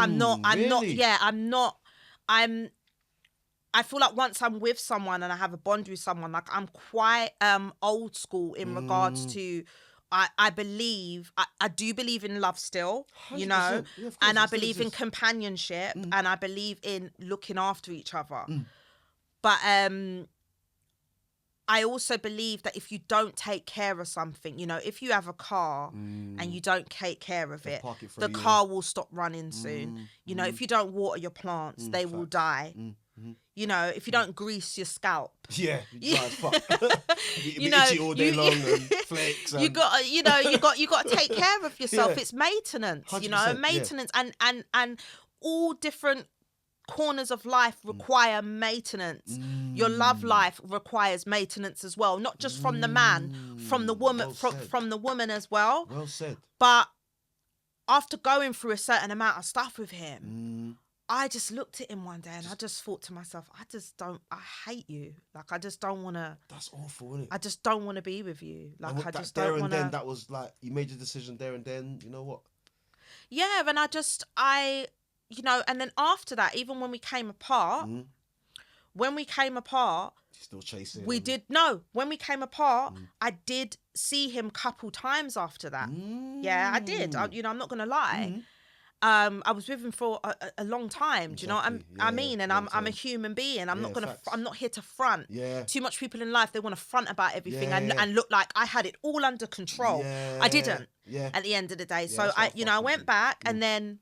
I feel like once I'm with someone and I have a bond with someone, like I'm quite old school in regards to, I do believe in love still, you know, and I believe in companionship and I believe in looking after each other. But I also believe that if you don't take care of something, you know, if you have a car and you don't take care of it, park it for the a year. car will stop running soon. You know, if you don't water your plants, they will die. You know, if you don't grease your scalp. Yeah, you dry as fuck. You know, itchy all day long and flakes. And... you got to take care of yourself. It's maintenance, you know, 100%, maintenance and all different corners of life require maintenance. Your love life requires maintenance as well, not just from the man, from the woman, from the woman as well. Well said. But after going through a certain amount of stuff with him, I just looked at him one day and I just thought to myself, I hate you. Like, I just don't want to. That's awful, isn't it? I just don't want to be with you. Like, I just there don't and want to. then, that was like, you made your decision there and then, you know what? Yeah, and you know, and then after that, even when we came apart, Still chasing. When we came apart, I did see him couple times after that. Yeah, I did. You know, I'm not going to lie. I was with him for a long time. Do you know what I mean? And I'm a human being. I'm not here to front. Yeah. Too much people in life, they want to front about everything and look like I had it all under control. Yeah. I didn't. Yeah. At the end of the day. Yeah, So I went back and then,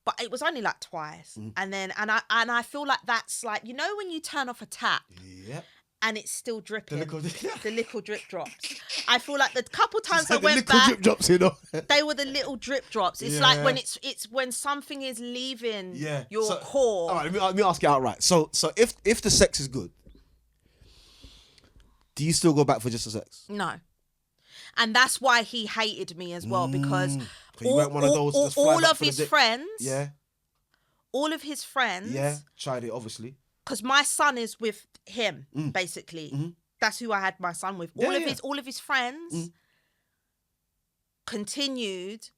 but it was only like twice. And then, and I feel like that's like, you know, when you turn off a tap. Yep. And it's still dripping. The little drip drops. I feel like the couple times I the went little back, drip drops, you know. they were the little drip drops. It's like when it's when something is leaving your core. All right, let me ask you outright. So if the sex is good, do you still go back for just the sex? No. And that's why he hated me as well, because you weren't one of those just fly all back of for the his dick. friends, all of his friends, tried it, obviously. Because my son is with him, basically. That's who I had my son with. All of his friends continued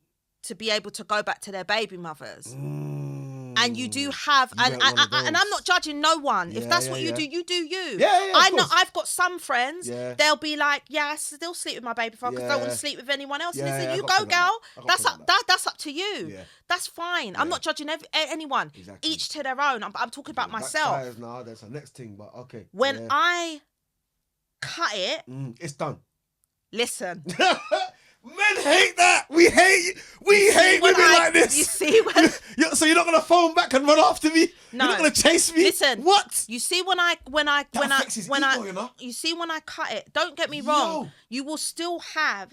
to be able to go back to their baby mothers. And you do have, and I'm not judging no one. If that's what you do, you do you. I know I've got some friends. They'll be like, "Yeah, I still sleep with my baby father because I don't want to sleep with anyone else." And it's like, you go, girl. That's up to you. Yeah. That's fine. I'm not judging anyone. Exactly. Each to their own. I'm talking about myself. Now that's the next thing, but okay. When I cut it, it's done. Listen. Men hate that. We hate women like this. You see when... So you're not gonna phone back and run after me? No. You're not gonna chase me? Listen. What? You see when I you see when I cut it. Don't get me wrong. You will still have.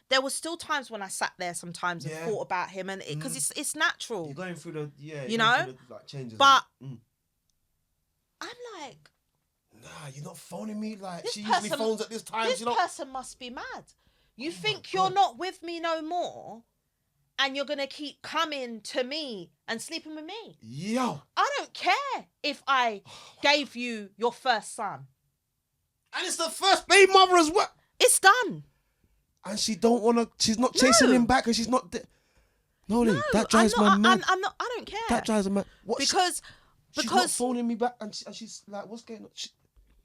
There were still times when I sat there sometimes and thought about him, and because it's natural. You're going through the you know, changes. But I'm like, nah, you're not phoning me. Like she usually phones at this time. This person must be mad. You think you're not with me no more, and you're gonna keep coming to me and sleeping with me? Yo, I don't care if I gave you your first son, and it's the first baby mother as well. It's done. And she don't wanna. She's not chasing him back, and she's not. No, that drives me mad. I'm not. I don't care. That drives me mad. Because she's not phoning me back, and she's like, "What's going on?"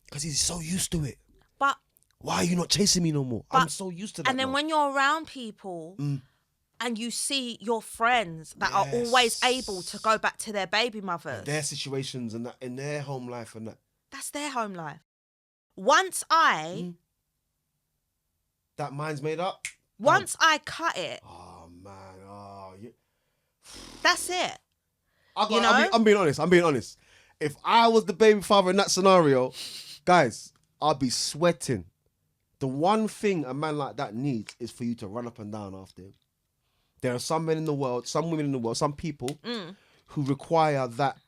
Because he's so used to it. But. Why are you not chasing me no more? I'm so used to that. And then when you're around people and you see your friends that are always able to go back to their baby mothers. Their situations and that in their home life and that. That's their home life. Once that mind's made up. Once I cut it. Oh man. That's it. I'm being honest. If I was the baby father in that scenario, guys, I'd be sweating. The one thing a man like that needs is for you to run up and down after him. There are some men in the world, some women in the world, some people who require that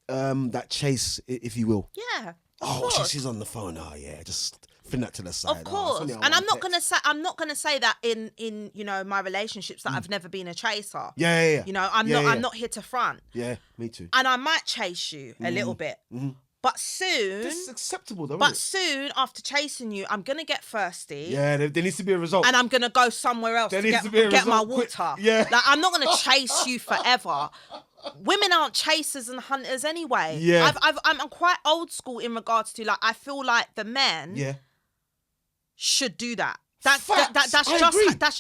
that chase, if you will. Yeah. She's on the phone. Oh yeah, just fin that to the side. Of course. And I'm not gonna say that in you know my relationships that I've never been a chaser. Yeah. You know, I'm not here to front. Yeah, me too. And I might chase you a little bit. But soon... This is acceptable though, But soon, after chasing you, I'm going to get thirsty. Yeah, there needs to be a result. And I'm going to go somewhere else to get my water. Yeah. Like, I'm not going to chase you forever. Women aren't chasers and hunters anyway. Yeah. I'm quite old school in regards to, like, I feel like the men should do that. That's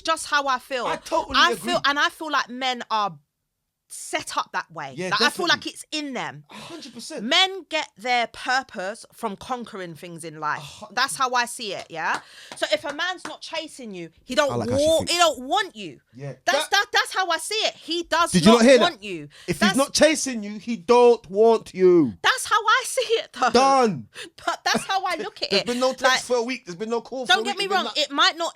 just how I feel. I totally agree. And I feel like men are set up that way. Yeah, Like, I feel like definitely. it's in them. 100%. Men get their purpose from conquering things in life. That's how I see it, yeah? So if a man's not chasing you, he don't like how she want, thinks. he don't want you. Yeah. That's how I see it. He does Did you not not hear want that? you. If That's, he's not chasing you, he don't want you. that's how I see it though. Done. But that's how I look at There's it. been no text Like, for a week. There's been no call for a don't week. get me There's been wrong, no- it might not,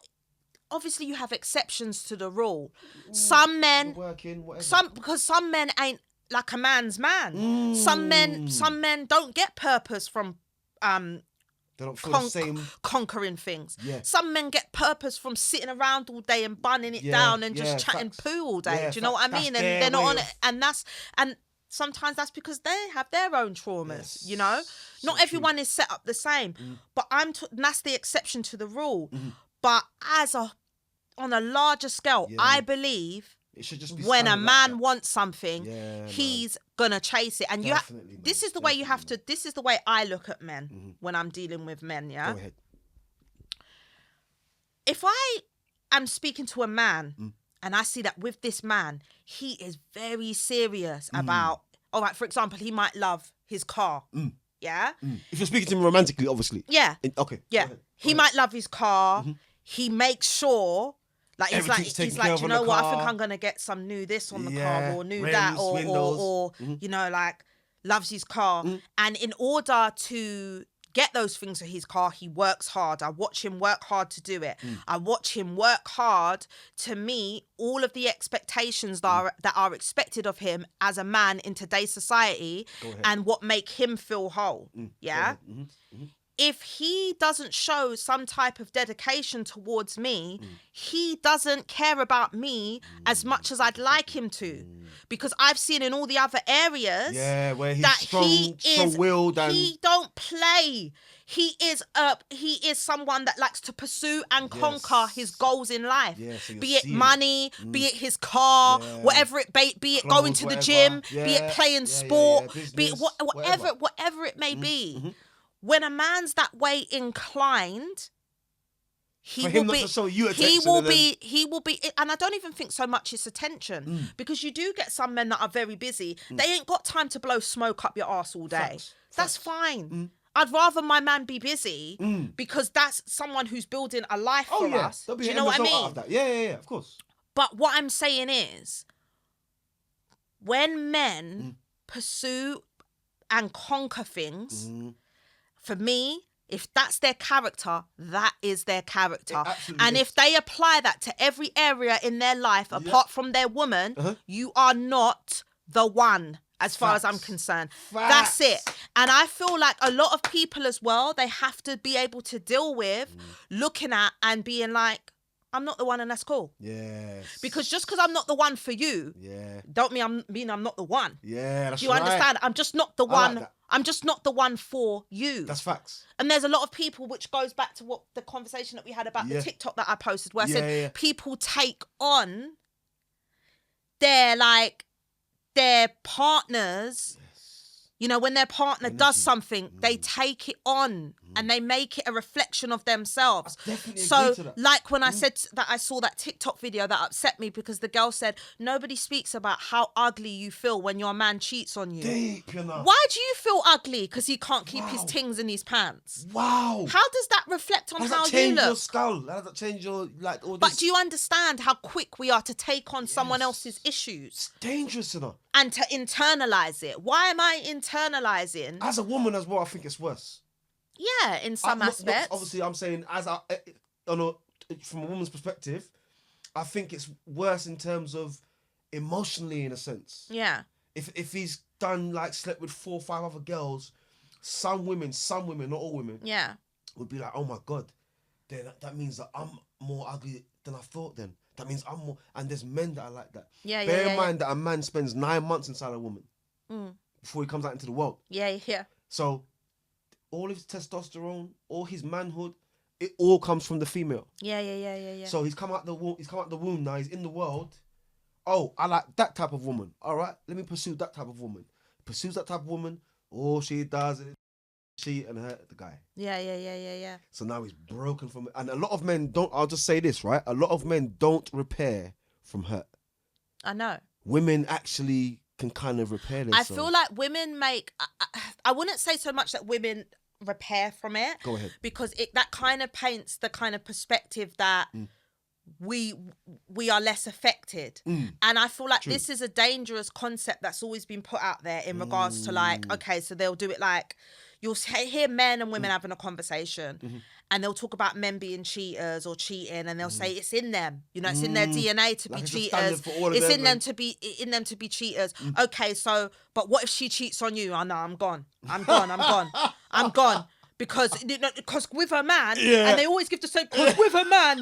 obviously you have exceptions to the rule. Some men, Working, whatever. because some men ain't like a man's man. Some men don't get purpose from They don't feel the same. conquering things. Yeah. Some men get purpose from sitting around all day and bunning it Yeah, down and just yeah, chatting facts. poo all day. Yeah, Do you know what I facts. mean? That's And their they're not way on of- it. And sometimes that's because they have their own traumas. Yes. You know, So not everyone is set up the same. But and that's the exception to the rule. But on a larger scale, Yeah. I believe It should just be when a standard like man that. wants something, Yeah, he's gonna chase it. And Definitely, this man. is the way you have Definitely, to. This is the way I look at men when I'm dealing with men. Yeah. Go ahead. If I am speaking to a man and I see that with this man, he is very serious about. All right, for example, he might love his car. Yeah. If you're speaking to him romantically, obviously. Yeah. Okay. Yeah. Go ahead. He might love his car. He makes sure. Like Everything's taken he's care like, of do you on know the what? I think car. I'm gonna get some new this on the Yeah, car or new that rims, or windows. you know, like loves his car. And in order to get those things for his car, he works hard. I watch him work hard to do it. I watch him work hard to meet all of the expectations that are expected of him as a man in today's society and what make him feel whole. Yeah. If he doesn't show some type of dedication towards me, he doesn't care about me as much as I'd like him to. Because I've seen in all the other areas where he's that strong-willed and he don't play. He is someone that likes to pursue and conquer his goals in life. Yeah, so you're be it serious. money, be it his car, whatever it be it Clothes, going to the whatever. gym, be Yeah, it playing yeah, sport, yeah, be it business, whatever it may be. When a man's that way inclined, he For will him not be. to show you He attention will and then- be. He will be. And I don't even think so much it's attention because you do get some men that are very busy. They ain't got time to blow smoke up your arse all day. Facts. That's fine. I'd rather my man be busy because that's someone who's building a life Oh for yeah, us. there'll be Do you an know what I result out mean? of that. Yeah, of course. But what I'm saying is, when men pursue and conquer things, for me, if that's their character, that is their character. It absolutely And is. if they apply that to every area in their life, apart from their woman, you are not the one. As far as I'm Facts. concerned, Facts. that's it. And I feel like a lot of people as well, they have to be able to deal with looking at and being like, I'm not the one and that's cool. Yes. Because just because I'm not the one for you, Yeah. don't mean I'm not the one. Yeah, that's Do you right. understand? I'm just not the I like one. that. I'm just not the one for you. That's facts. And there's a lot of people, which goes back to what the conversation that we had about the Yeah. TikTok that I posted, where I Yeah, said yeah. people take on their partners. You know, when their partner does something, they take it on and they make it a reflection of themselves. I definitely So, agree to that. like when I said that I saw that TikTok video that upset me because the girl said, nobody speaks about how ugly you feel when your man cheats on you. Deep, you know. Why do you feel ugly? Because he can't keep his Wow. tings in his pants. Wow. How does that reflect on How does how that you change your look? skull? How does that change your all But this? do you understand how quick we are to take on someone Yes. else's issues It's dangerous, you know. and to internalize it? Why am I internalizing? As a woman as well, I think it's worse. Yeah, in some aspects. Obviously, I'm saying from a woman's perspective, I think it's worse in terms of emotionally, in a sense. Yeah. If he's done slept with 4 or 5 other girls, some women, not all women, Yeah. would be like, oh my God, then that means that I'm more ugly than I thought then. That means I'm more, and there's men that are like that. Yeah, Bear yeah, in mind that a man spends 9 months inside a woman before he comes out into the world. Yeah, yeah. So all his testosterone, all his manhood, it all comes from the female. Yeah. So he's come out the womb now, he's in the world. Oh, I like that type of woman. All right, let me pursue that type of woman. Pursues that type of woman. All she does is she and her, the guy. Yeah. So now he's broken from it. And a lot of men don't, I'll just say this, right? A lot of men don't repair from hurt. I know. women actually can kind of repair themselves. I feel like women make. I wouldn't say so much that women repair from it. Go ahead. Because that kind of paints the kind of perspective that we are less affected. And I feel like this is a dangerous concept that's always been put out there in regards to like, okay, so they'll do it like, you'll hear men and women having a conversation and they'll talk about men being cheaters or cheating, and they'll say it's in them, you know, it's in their DNA to Like be it's a cheaters. standard for all of It's them, in them to be cheaters. Okay, so but what if she cheats on you? Oh no, I'm gone. I'm gone. Because with a man, and they always give the same. Because with a man,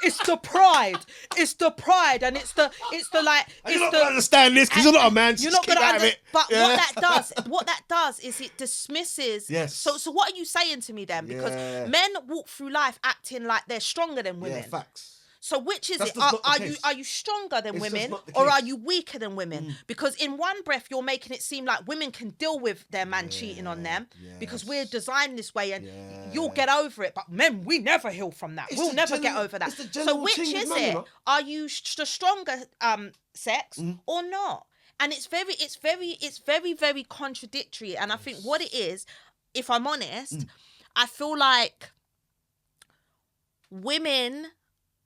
it's the pride, and it's the like. You're not gonna understand this because you're not a man. You're Just not gonna understand it. But what that does is it dismisses. Yes. So what are you saying to me then? Because men walk through life acting like they're stronger than women. Yeah, facts. So which is That's it? just not the Are case. you stronger than It's just women, not the or case. are you weaker than women? Because in one breath you're making it seem like women can deal with their man cheating on them because we're designed this way, and you'll get over it. But men, we never heal from that. We'll never get over that. So which is it? You know? Are you the stronger sex or not? And it's very contradictory. And I think what it is, if I'm honest, I feel like women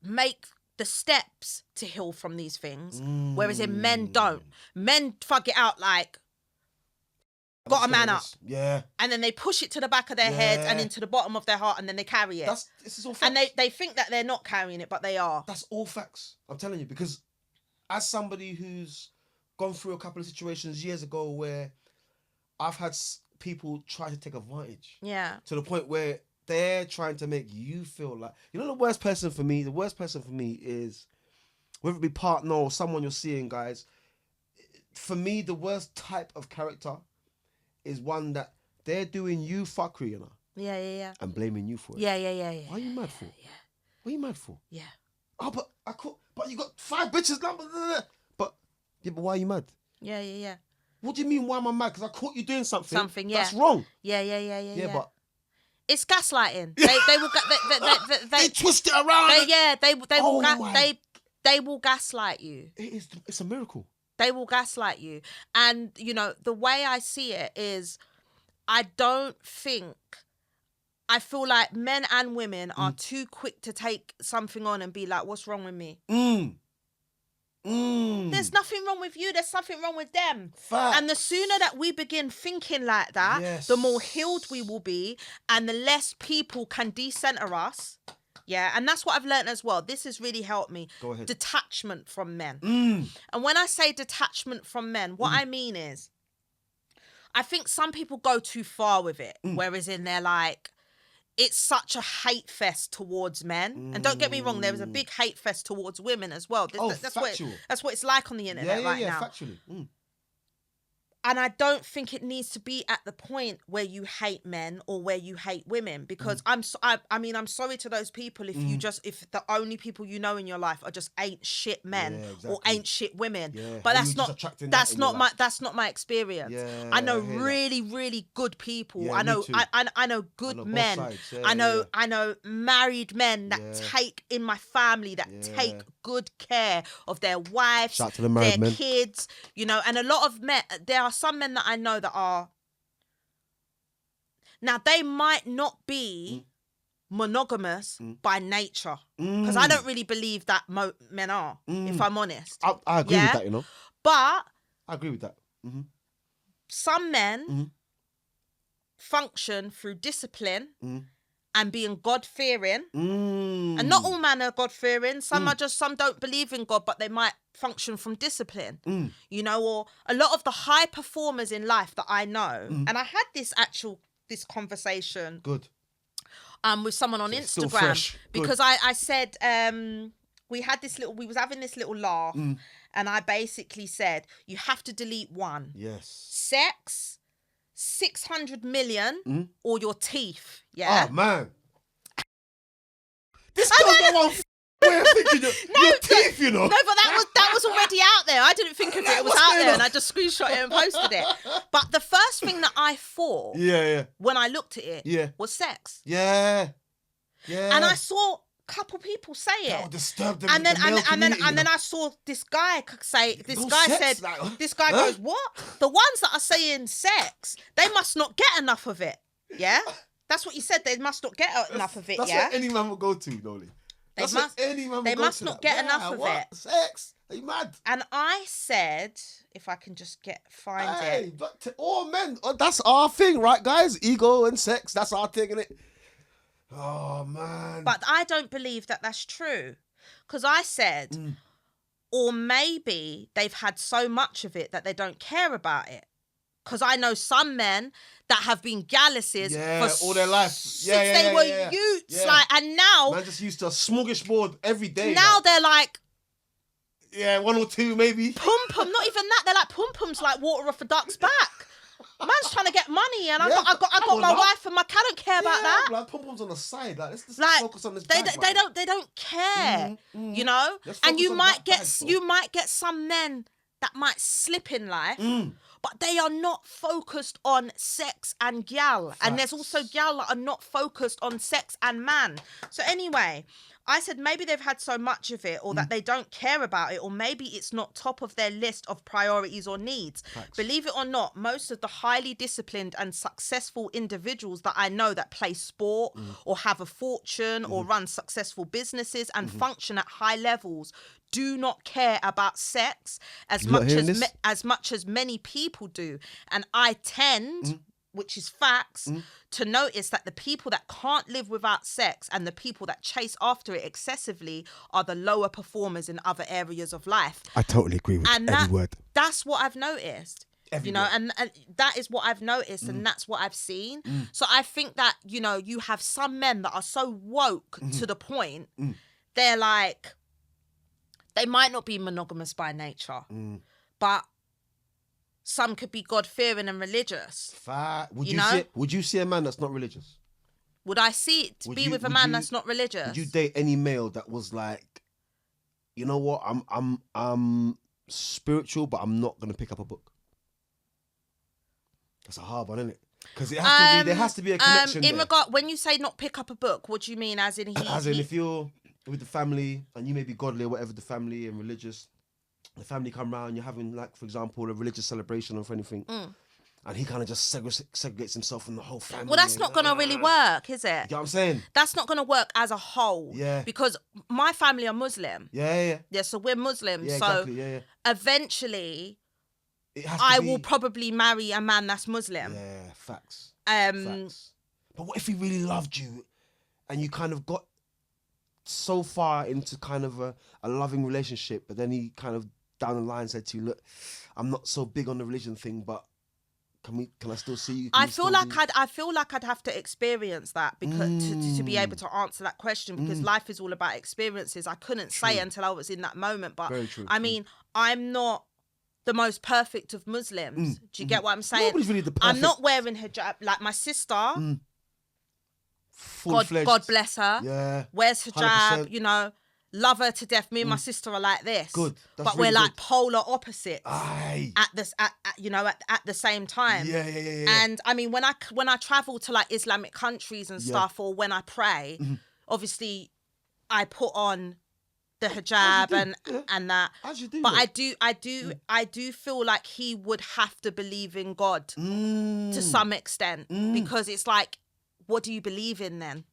make the steps to heal from these things, whereas in men don't. Men fug it out like, got a man up. Yeah. And then they push it to the back of their head and into the bottom of their heart, and then they carry it. This is all facts. And they think that they're not carrying it, but they are. That's all facts. I'm telling you, because as somebody who's gone through a couple of situations years ago where I've had people try to take advantage. Yeah. To the point where they're trying to make you feel like, you know, the worst person for me is, whether it be partner or someone you're seeing, guys, for me, the worst type of character is one that they're doing you fuckery, you know. Yeah. And blaming you for it. Yeah. What are you mad for? Yeah. What are you mad for? Yeah. Oh, but you got 5 bitches, but why are you mad? Yeah. What do you mean, why am I mad? Because I caught you doing something. Yeah. That's wrong. Yeah. Yeah, but it's gaslighting. They will they twist it around. They will gaslight you. It's a miracle. They will gaslight you. And you know, the way I see it is, I feel like men and women are too quick to take something on and be like, what's wrong with me? There's nothing wrong with you. There's something wrong with them. Facts. And the sooner that we begin thinking like that, the more healed we will be, and the less people can decenter us. Yeah, and that's what I've learned as well. This has really helped me. Go ahead. Detachment from men. And when I say detachment from men, what I mean is, I think some people go too far with it, whereas in they're like, it's such a hate fest towards men. And don't get me wrong, there is a big hate fest towards women as well. That's what it's like on the internet right now. Factually. And I don't think it needs to be at the point where you hate men or where you hate women, because I'm sorry to those people if the only people you know in your life are just ain't shit men or ain't shit women. Yeah. But that's not my experience. Yeah, I know really, really good people. Yeah, I know good men. I know married men that take in my family that take good care of their wives, Shout to the married men. Kids, you know, and a lot of men, there are some men that I know that are, now they might not be monogamous by nature, because I don't really believe that men are, if I'm honest. I agree with that, you know. But I agree with that. Some men function through discipline and being God-fearing. And not all men are God-fearing. Some don't believe in God, but they might function from discipline. You know, or a lot of the high performers in life that I know, and I had this conversation with someone on Instagram, because I said, we was having this little laugh, and I basically said, you have to delete one. Yes. Sex, 600 million, or your teeth. Yeah. Oh man, this girl got one way of thinking your teeth, you know. No, but that was already out there. I didn't think of it. It was out there, and I just screenshot it and posted it. But the first thing that I thought, when I looked at it, was sex. Yeah. And I saw couple people say it. That would disturb them. And then I saw this guy say, this guy goes, what? The ones that are saying sex, they must not get enough of it. Yeah? That's what he said. They must not get enough of it, that's yeah? what any man will go to, Dolly. They must not get enough of it. Sex? Are you mad? And I said, if I can just find it. But to all men, that's our thing, right, guys? Ego and sex, that's our thing, innit? Oh, man. But I don't believe that that's true. Because I said, or maybe they've had so much of it that they don't care about it. Because I know some men that have been galluses for all their life. Since they were youths. Like, and now... Man just used to a smorgasbord every day. Now they're like... Yeah, one or two maybe. Pum-pum, not even that. They're like, pum-pum's like water off a duck's back. Man's trying to get money, and I got my wife and my cat. I don't care about that. Like pom-poms on the side. Like, let's just focus on this. They don't care, you know. And you might get some men that might slip in life, but they are not focused on sex and gal. Facts. And there's also gal that are not focused on sex and man. So anyway, I said maybe they've had so much of it, or that they don't care about it, or maybe it's not top of their list of priorities or needs. Facts. Believe it or not, most of the highly disciplined and successful individuals that I know that play sport or have a fortune or run successful businesses and function at high levels do not care about sex as much as many people do. And I tend, which is facts, to notice that the people that can't live without sex and the people that chase after it excessively are the lower performers in other areas of life. I totally agree with every word. That's what I've noticed. You know, and that is what I've noticed, and that's what I've seen. So I think that, you know, you have some men that are so woke to the point, they're like, they might not be monogamous by nature, but some could be God-fearing and religious. Would you see a man that's not religious? Would I be with a man that's not religious? Would you date any male that was like, you know what, I'm spiritual, but I'm not gonna pick up a book? That's a hard one, isn't it? Because it has to be. There has to be a connection. When you say not pick up a book, what do you mean? As in if you're with the family and you may be godly or whatever, the family and religious, the family come round, you're having, like, for example, a religious celebration or anything, and he kind of just segregates himself from the whole family. Well, that's not going to really work, is it? You know what I'm saying? That's not going to work as a whole. Yeah. Because my family are Muslim. Yeah. Yeah, so we're Muslims. Yeah, exactly. Yeah. Eventually, I will probably marry a man that's Muslim. Yeah, facts. Facts. But what if he really loved you and you kind of got so far into kind of a loving relationship, but then he kind of down the line said to you, look, I'm not so big on the religion thing, but can I still see you? I feel like I'd have to experience that because to be able to answer that question, because life is all about experiences. I couldn't say until I was in that moment, but I mean, I'm not the most perfect of Muslims. Do you get what I'm saying? Nobody's really the perfect. I'm not wearing hijab like my sister. God bless her. Yeah. Wears hijab, 100%. you know, love her to death. Me and my sister are like this. Good. But really we're like good. polar opposites. Aye. At the same time. Yeah. And I mean, when I travel to like Islamic countries and stuff, or when I pray, obviously I put on the hijab and that. As you do. But I do feel like he would have to believe in God to some extent, because it's like, what do you believe in then?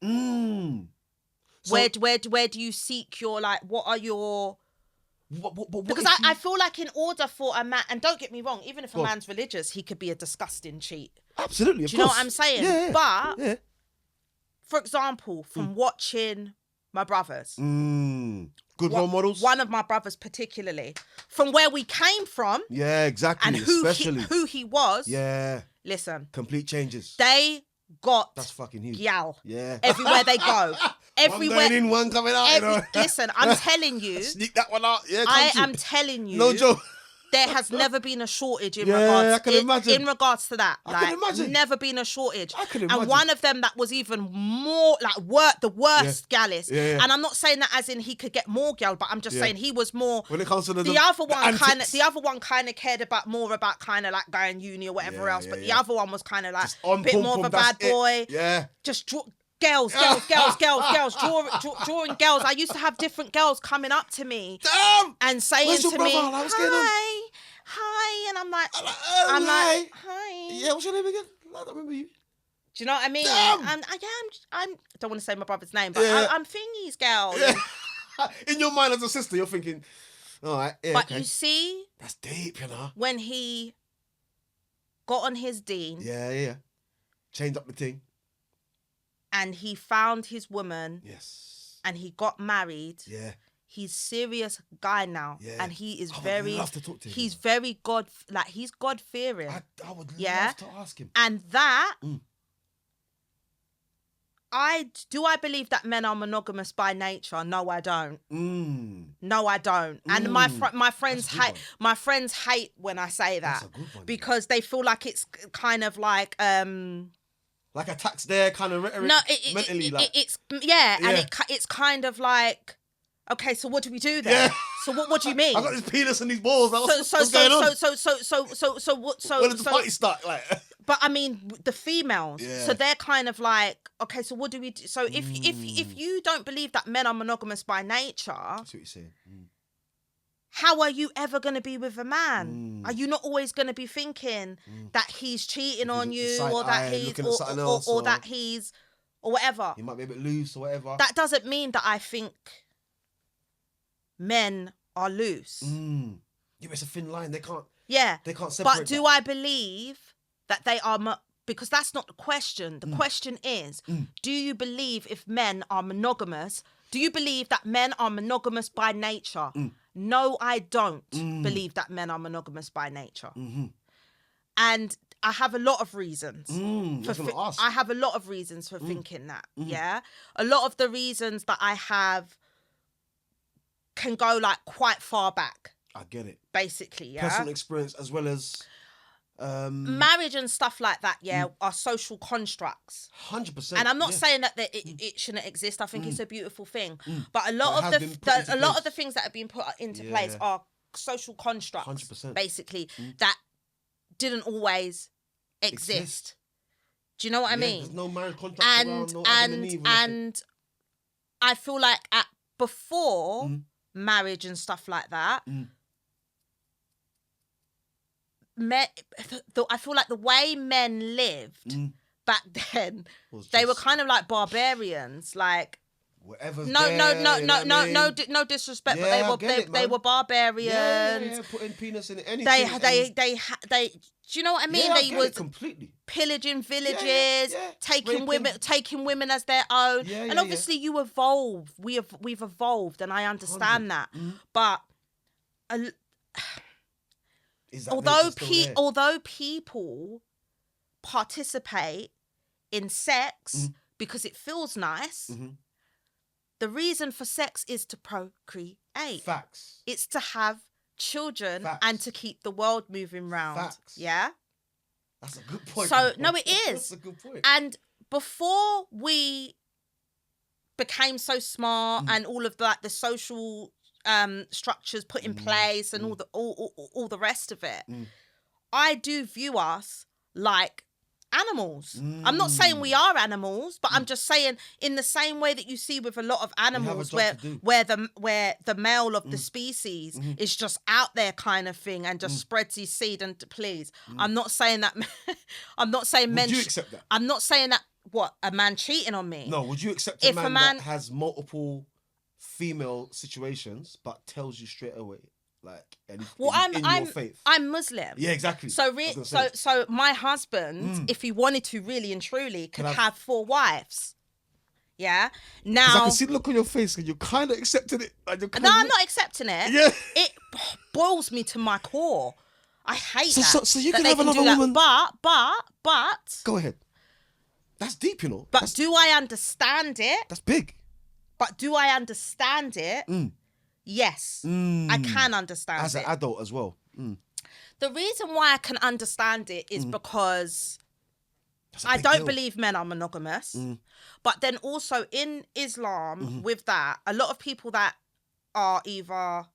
So, where do you seek your, like, what are your... because I feel like in order for a man, and don't get me wrong, even if a man's religious, he could be a disgusting cheat. Absolutely, do you know what I'm saying? Yeah. But, for example, from watching my brothers... Good role models? One of my brothers particularly. From where we came from... Yeah, exactly. And who he was... Yeah. Listen. Complete changes. That's fucking huge. Gal. Yeah. Everywhere they go. Everywhere. One going in, one coming out, you know. Listen, I'm telling you. Sneak that one out. Yeah, I am telling you. No joke. There has never been a shortage in regards to that. I can imagine. Never been a shortage. I can imagine. And one of them that was even more like the worst gallis. Yeah. And I'm not saying that as in he could get more gal, but I'm just saying he was more. When it comes to the other one kind of cared more about kind of like going uni or whatever else. But the other one was kind of like a bit more of a bad boy. Yeah. Just girls, drawing girls. I used to have different girls coming up to me and saying Where's your to brother? me, Like, what's going on? hi, and I'm like, hi. hi. Yeah, what's your name again? I don't remember you. Do you know what I mean? Damn. I don't want to say my brother's name, but Yeah. I'm Thingy's girl. Yeah. In your mind as a sister, you're thinking, all right, yeah, But okay. you see, That's deep, you know. when he got on his dean Yeah. Changed up the thing. and he found his woman Yes. and he got married, Yeah. he's serious guy now, Yeah. and he is I would very. love to talk to him. He's very he's God fearing. I would Yeah. love to ask him. And that, Mm. I believe that men are monogamous by nature? No, I don't. Mm. No, I don't. And my friends That's a good hate. one. My friends hate when I say that. That's a good one. Because they feel like it's kind of like Like a tax there kind of rhetoric. no, mentally, it's yeah, and Yeah. it's kind of like, okay, so what do we do then? Yeah. So what do you mean? I got this penis and these balls. Like, what's So going on? When When did the party start? Like, But I mean, the females. Yeah. So they're kind of like, okay, so what do we do? So if you don't believe that men are monogamous by nature, that's what you're saying. how are you ever going to be with a man? Are you not always going to be thinking that he's cheating on the you, side or that eye, he's looking at something else, or or- that he's or whatever? You might be a bit loose or whatever. That doesn't mean that I think men are loose. Yeah, but it's a thin line. They can't separate. But do I believe that they are? Because that's not the question. The question is, do you believe if men are monogamous? Do you believe that men are monogamous by nature? No, I don't believe that men are monogamous by nature. And I have a lot of reasons. I have a lot of reasons for thinking that. Yeah, a lot of the reasons that I have can go like quite far back. I get it. Basically, yeah. Personal experience as well as marriage and stuff like that, are social constructs. 100%. And I'm not saying that it shouldn't exist. I think it's a beautiful thing. But a lot But it has been put into a lot place. of the things that have been put into place are social constructs, 100%. basically, that didn't always exist. Do you know what I mean? There's no marriage contract around, no Adam and Eve, and I feel like before marriage and stuff like that, I feel like the way men lived back then, they were kind of like barbarians, like whatever's no disrespect, Yeah, I but get it, they man. were barbarians. Yeah, putting penis in anything. They do you know what I mean? Yeah, I They get was it completely. pillaging villages, yeah. taking Raping. women as their own. Yeah, and yeah, obviously you evolve. We've evolved, and I understand that. But Is that although nature still there? although people participate in sex because it feels nice, the reason for sex is to procreate. Facts. It's to have children Facts. and to keep the world moving round. Facts. Yeah. That's a good point. So no, it is. That's a good point. And before we became so smart and all of that, the social structures put in place and all the rest of it, I do view us like animals. I'm not saying we are animals, but I'm just saying in the same way that you see with a lot of animals job to do. where the male of the species is just out there kind of thing and just spreads his seed. And please, I'm not saying that I'm not saying men Would you accept that? I'm not saying that a man cheating on me. No, would you accept If a man that has multiple female situations but tells you straight away, like, in your faith? I'm Muslim. Yeah, exactly. So my husband, if he wanted to really and truly, could have 4 wives. Yeah. Now, 'cause I can see the look on your face and you're kind of accepting it. Like no, I'm not accepting it. Yeah. It boils me to my core. I hate So- that. so you that can they have another do that. woman- But Go ahead. That's deep, you know. But do I understand it? That's big. But do I understand it? Yes, I can understand As it. an adult as well. The reason why I can understand it is because That's a I big don't deal. believe men are monogamous. But then also in Islam, with that, a lot of people that are either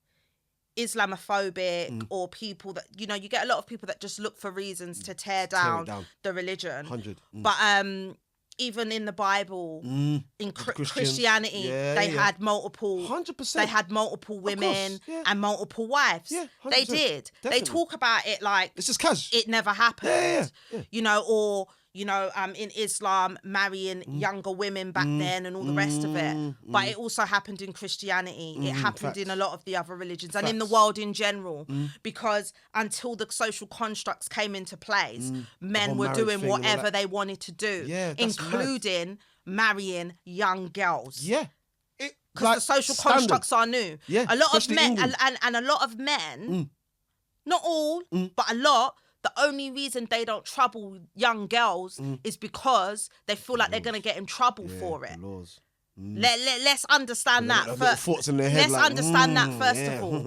Islamophobic or people that, you get a lot of people that just look for reasons to tear down down. the religion. 100. But even in the Bible, in Christians. Christianity, Yeah, they yeah. had multiple. 100%. They had multiple women yeah. and multiple wives. Yeah, 100%. They did. They Definitely. talk about it like It's just cash. it never happened. Yeah. You know, or in Islam, marrying younger women back then and all the rest of it. But it also happened in Christianity. It happened in a lot of the other religions and in the world in general. Because until the social constructs came into place, men whole were marriage doing thing and all whatever that. they wanted to do, Yeah, that's including marrying young girls. Yeah. Because the social constructs are new. Yeah, a lot of especially men England. and a lot of men, not all, but a lot. The only reason they don't trouble young girls is because they feel like they're gonna get in trouble for it. The laws. Let's understand that. Little thoughts in their head. Let's understand that first of all.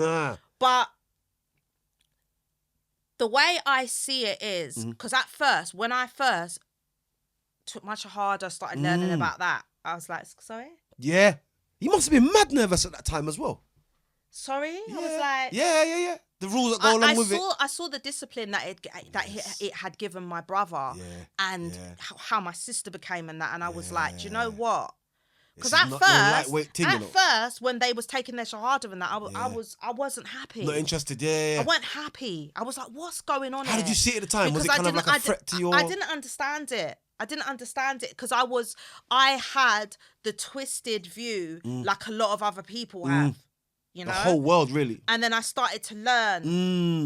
But the way I see it is because at first, when I first took my shahada, started learning about that, I was like, sorry. Yeah. You must have been mad nervous at that time as well. Sorry, I was like, Yeah. The rules that go along with it. I saw the discipline that it had given my brother, and how my sister became and that, and I was like, do you know what? Because at first, when they was taking their shahada and that, I wasn't happy. Not interested. Yeah. I wasn't happy. I was like, what's going on? How did you see it at the time? Was it kind of like a threat to your? I didn't understand it. Because I had the twisted view like a lot of other people have. You know? The whole world, really. And then I started to learn.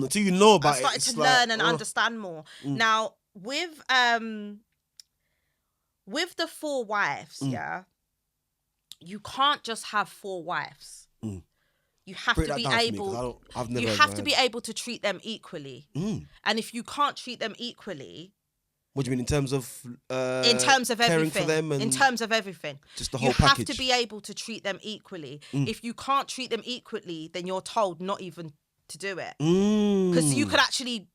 Until you know about it. I started to learn and understand more. Now, with the 4 wives, you can't just have 4 wives. You have to be able. You have to be able to treat them equally. And if you can't treat them equally. What do you mean in terms of? In terms of caring everything. for them and in terms of everything. Just the whole You package. have to be able to treat them equally. If you can't treat them equally, then you're told not even to do it. Because you could actually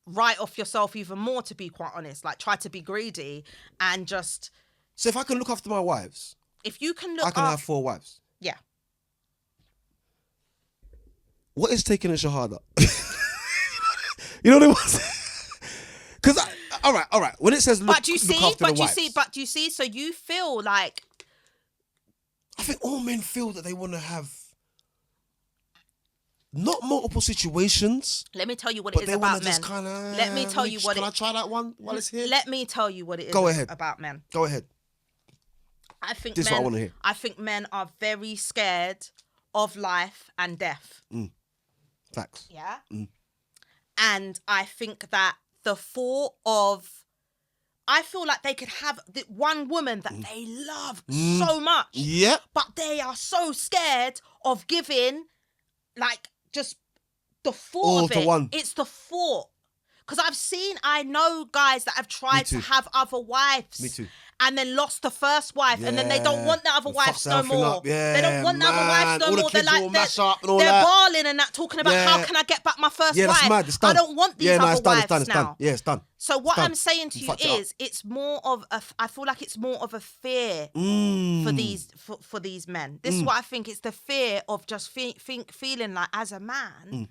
write off yourself even more, to be quite honest. Like try to be greedy and just. So if I can look after my wives, if you can look, I can have 4 wives. Yeah. What is taking a shahada? You know what it was? Because all right. When it says look after the wives, but you see, so you feel like. I think all men feel that they want to have not multiple situations. Let me tell you what it is about men. Let me tell you what. Can I try that one while it's here? Let me tell you what it is. Go ahead. About men. Go ahead. I think this is what I want to hear. I think men are very scared of life and death. Facts. Yeah. And I think that the thought of, I feel like they could have one woman that they love so much. Yeah. But they are so scared of giving, like, just the thought of it. One. It's the thought. Because I know guys that have tried to have other wives. Me too. And then lost the first wife, and then they don't want the other wives no more. They don't want the other wives no more. They're like, they're bawling and that, talking about how can I get back my first wife? That's mad. It's done. I don't want these other wives now. Yeah, it's done. So what I'm saying to you is, it's more of I feel like it's more of a fear for these men. This is what I think. It's the fear of just feeling like, as a man,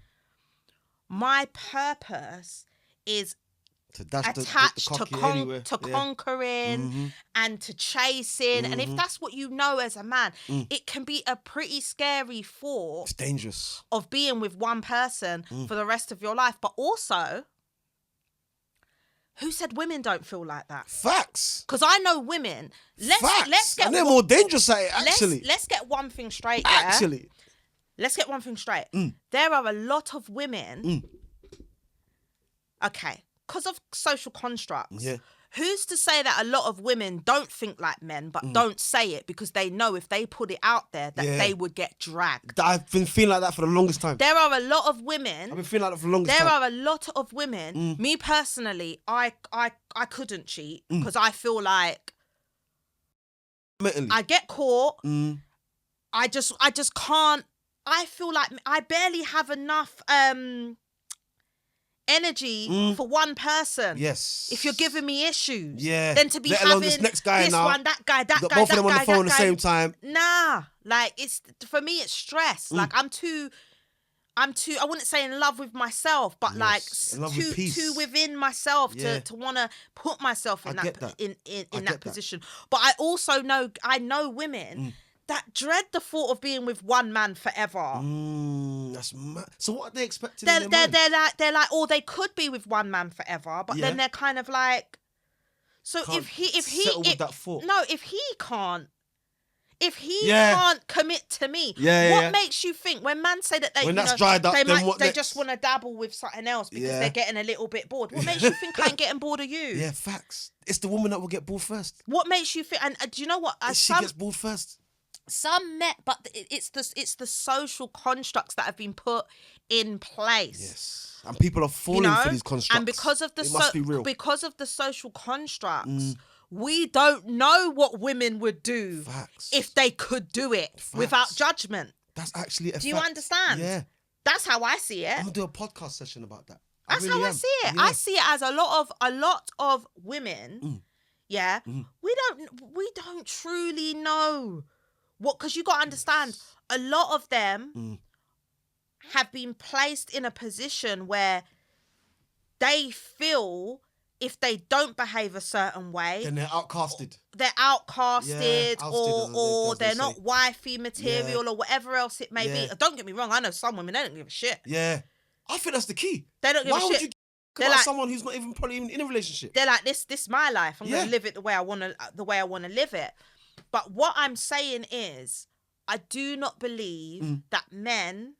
my purpose is attached to conquering and to chasing. And if that's what you know as a man, it can be a pretty scary thought. It's dangerous. Of being with one person for the rest of your life. But also, who said women don't feel like that? Facts. Because I know women. Let's get. And they're more dangerous at it, actually. Let's get one thing straight. Actually. Let's get one thing straight. There are a lot of women. Okay. Because of social constructs, who's to say that a lot of women don't think like men, but don't say it because they know if they put it out there that they would get dragged? I've been feeling like that for the longest time. There are a lot of women. I've been feeling like that for the longest time. There are a lot of women. Me personally, I couldn't cheat because I feel like I get caught. I just can't. I feel like I barely have enough energy for one person. Yes. If you're giving me issues. Yeah. Then to be Let having this next guy this now, one, that guy, that guy, both that of them guy, on the phone that at the guy. same time. Nah. Like, for me, it's stress. Like, I'm too... I wouldn't say in love with myself, but like In love with peace. too within myself Yeah. to want to put myself in I that, get that. in I that get that. position. But I also know women that dread the thought of being with one man forever. That's mad. So what are they expecting They're in their mind? they're like, or they could be with one man forever, but Yeah. then they're kind of like, so Can't if he settle with that thought. no, if he can't Yeah. can't commit to me, Yeah, what yeah. makes you think when man say that they When you that's know, dried up, they then might what they next? just want to dabble with something else because Yeah. they're getting a little bit bored? What makes you think I ain't getting bored of you? Yeah, facts. It's the woman that will get bored first. What makes you think? And do you know what? She gets bored first. Some men, but it's the social constructs that have been put in place. Yes. And people are falling for these constructs. And because of it must be real. because of the social constructs, we don't know what women would do Facts. if they could do it without judgment. That's actually a Do you fact. understand? Yeah. That's how I see it. I'm gonna do a podcast session about that. That's really how I am. see it. Yeah. I see it as a lot of women. Yeah, we don't truly know what, because you got to understand, a lot of them have been placed in a position where they feel if they don't behave a certain way, Then they're outcasted. they're outcasted, Yeah, or as they they're say. not wifey material, or whatever else it may Yeah. be. Don't get me wrong, I know some women, they don't give a shit. Yeah. I think that's the key. They don't give Why a would shit. you They're about like- someone who's not even probably even in a relationship? They're like, this my life. I'm Yeah. gonna live it the way I wanna live it. But what I'm saying is, I do not believe that men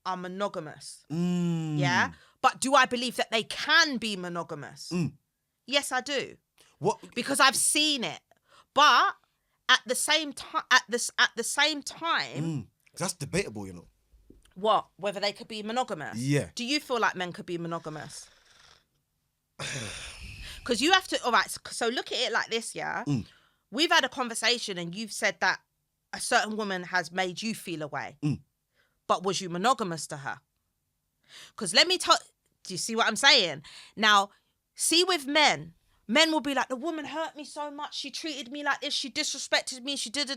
are monogamous. Yeah? But do I believe that they can be monogamous? Yes, I do. What? Because I've seen it. But at the same time, That's debatable, you know. what? Whether they could be monogamous? Yeah. Do you feel like men could be monogamous? Because you have to. All right. So look at it like this. Yeah. We've had a conversation, and you've said that a certain woman has made you feel away. But was you monogamous to her? Because let me tell. Do you see what I'm saying? Now, see with men will be like, the woman hurt me so much. She treated me like this. She disrespected me. She did.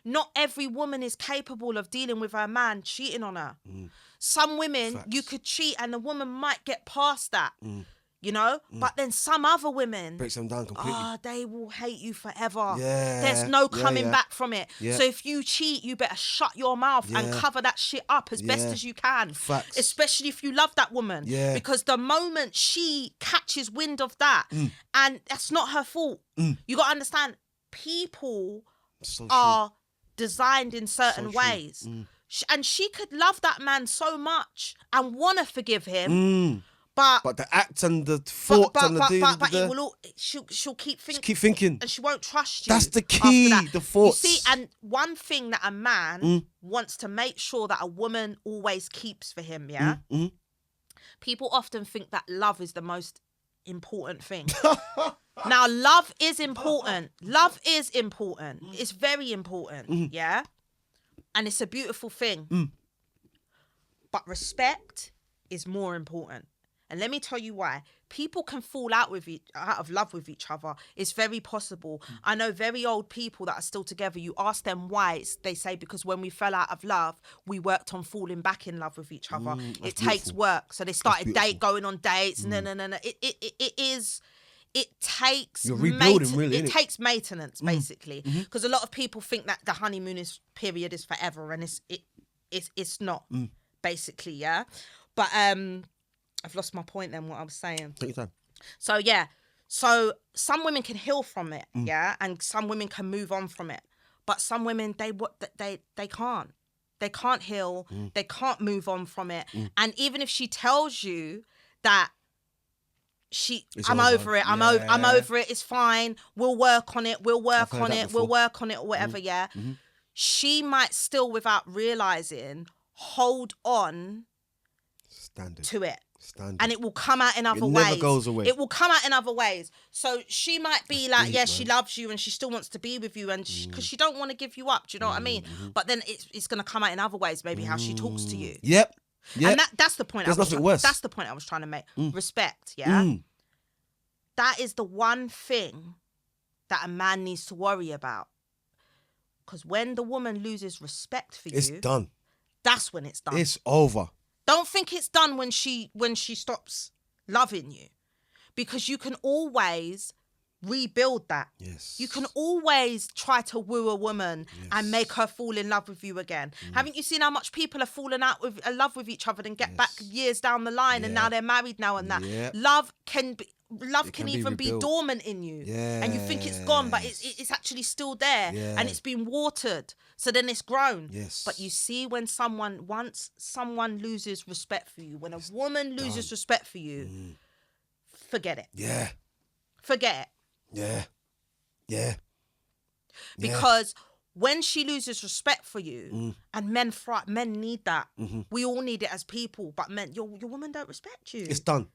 Not every woman is capable of dealing with her man cheating on her. Some women, Facts. you could cheat and the woman might get past that. You know? But then some other women, Breaks them down completely. they will hate you forever. Yeah. There's no Yeah, coming yeah. back from it. Yeah. So if you cheat, you better shut your mouth and Yeah. cover that shit up as best Yeah. as you can. Facts. Especially if you love that woman. Yeah. Because the moment she catches wind of that, and that's not her fault. You got to understand, people So true. are designed in certain So true. ways. And she could love that man so much and want to forgive him, but But the act and the thought and the but it will she'll keep thinking. keep thinking. And she won't trust you. That's the key, after that. the thoughts. You see, and one thing that a man wants to make sure that a woman always keeps for him, yeah? People often think that love is the most important thing. Now, love is important. Love is important. It's very important, yeah? And it's a beautiful thing. But respect is more important. And let me tell you why. People can fall out of love with each other. It's very possible. I know very old people that are still together. You ask them why, they say because when we fell out of love, we worked on falling back in love with each other. It takes work. So they started going on dates. No. It takes You're rebuilding, really, it innit? takes maintenance, basically. Because a lot of people think that the honeymoon period is forever, and it's not, basically, yeah. But I've lost my point then, what I was saying. Take your time. So yeah, so some women can heal from it, yeah, and some women can move on from it. But some women, they can't. They can't heal. They can't move on from it. And even if she tells you that I'm over it. I'm over it. It's fine. We'll work on it. We'll work on it. We'll work on it, or whatever. Yeah. She might still, without realizing, hold on to it. And it will come out in other ways. It never goes away. It will come out in other ways. So she might be like, yeah, she loves you and she still wants to be with you, and because she don't want to give you up. Do you know what I mean? But then it's going to come out in other ways, maybe how she talks to you. Yep. And that's the point. There's nothing worse. That's the point I was trying to make. Respect, yeah? That is the one thing that a man needs to worry about. Because when the woman loses respect for It's you, done. that's when it's done. It's over. Don't think it's done when she stops loving you, because you can always rebuild that. Yes. You can always try to woo a woman and make her fall in love with you again. Haven't you seen how much people are falling out with love with each other and get back years down the line and now they're married now and that. Love can even be dormant in you, and you think it's gone, but it's actually still there, and it's been watered, so then it's grown. But you see, when once someone loses respect for you, when a woman loses respect for you, forget it. Forget it. Because when she loses respect for you, and men need that. We all need it as people, but men, your woman don't respect you. It's done.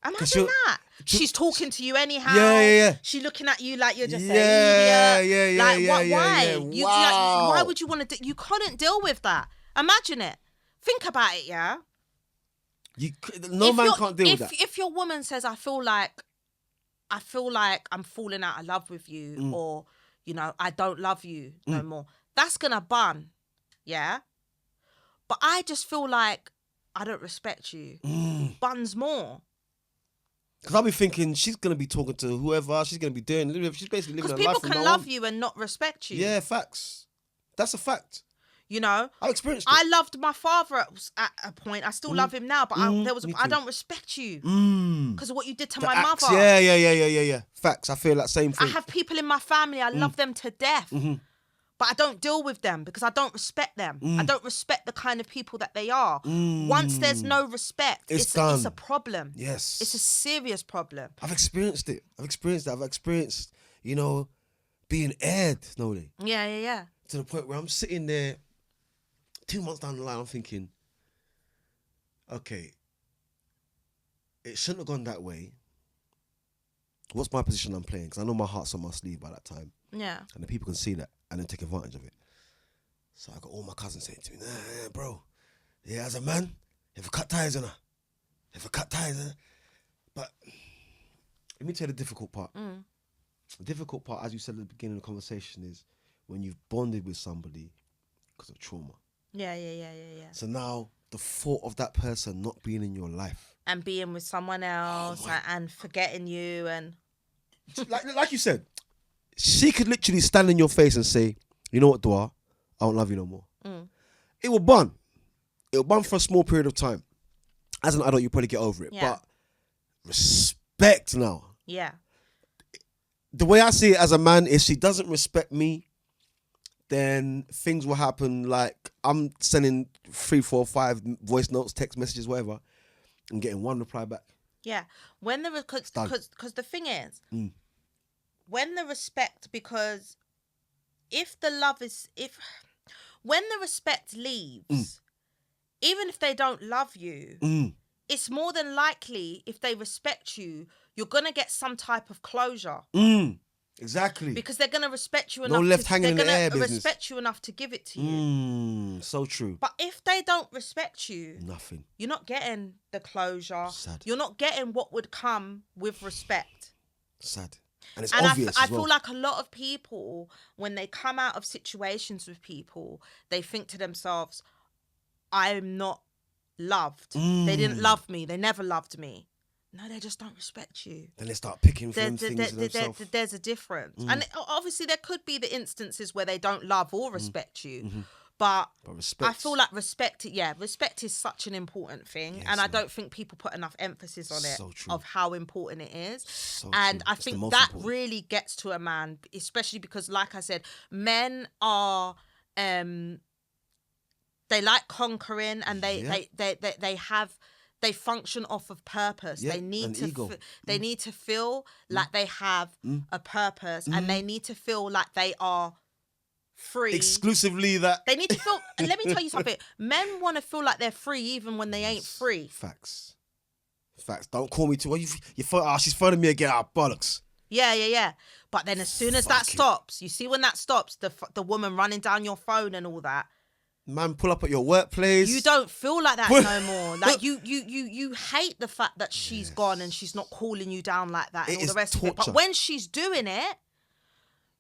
Imagine that. She's talking to you anyhow. She's looking at you like you're just an idiot. Why? Why would you want to? You couldn't deal with that. Imagine it. Think about it, yeah. No man can't deal with that. If your woman says, I feel like I'm falling out of love with you, or, you know, I don't love you no more, that's gonna bun, yeah. But I just feel like I don't respect you. Buns more. Because I'll be thinking she's going to be talking to whoever, she's going to be doing, she's basically living her life. Because people can love you and not respect you. Yeah, facts. That's a fact. You know? I've experienced it. I loved my father at a point. I still love him now, but I don't respect you because of what you did to my mother. Yeah. Facts. I feel that same thing. I have people in my family, I love them to death. But I don't deal with them because I don't respect them. I don't respect the kind of people that they are. Once there's no respect, it's a problem. Yes. It's a serious problem. I've experienced it. I've experienced, you know, being aired, Noli. Yeah. To the point where I'm sitting there 2 months down the line, I'm thinking, okay, it shouldn't have gone that way. What's my position I'm playing? Because I know my heart's on my sleeve by that time. Yeah. And the people can see that and then take advantage of it. So I got all my cousins saying to me, nah, bro, yeah, as a man, you have to cut ties, you know. But let me tell you the difficult part. The difficult part, as you said at the beginning of the conversation, is when you've bonded with somebody because of trauma. Yeah. So now the thought of that person not being in your life. And being with someone else and forgetting you and... like you said, she could literally stand in your face and say, you know what, Dua, I don't love you no more. It will bun. It will bun for a small period of time. As an adult, you probably get over it. But respect now. Yeah. The way I see it as a man is she doesn't respect me, then things will happen like I'm sending 3, 4, 5 voice notes, text messages, whatever, and getting one reply back. Yeah. When because the thing is, when the respect, because when the respect leaves, even if they don't love you, it's more than likely, if they respect you, you're going to get some type of closure. Exactly. Because they're going to respect you enough. No left hanging in the air business. Respect you enough to give it to you. So true. But if they don't respect you, nothing. You're not getting the closure. Sad. You're not getting what would come with respect. Sad. And it's obvious I feel like a lot of people, when they come out of situations with people, they think to themselves, I'm not loved. They didn't love me. They never loved me. No, they just don't respect you. Then they start picking from things themselves. There's a difference. And obviously there could be the instances where they don't love or respect you. But I feel like respect is such an important thing. Yes, and I don't think people put enough emphasis on it, of how important it is. So and true. I It's think the most that important. really gets to a man, especially because, like I said, men are... they like conquering, and they function off of purpose. Yeah, they need to ego. They need to feel like they have a purpose, and they need to feel like they are free. Exclusively that. They need to feel. And let me tell you something. Men want to feel like they're free even when they ain't free. Facts. Don't call me too. She's phoning me again. Bollocks. Yeah. But then as soon as that stops, you see when that stops, the woman running down your phone and all that. Man, pull up at your workplace. You don't feel like that no more. Like you hate the fact that she's gone and she's not calling you down like that and all the rest of it. But when she's doing it,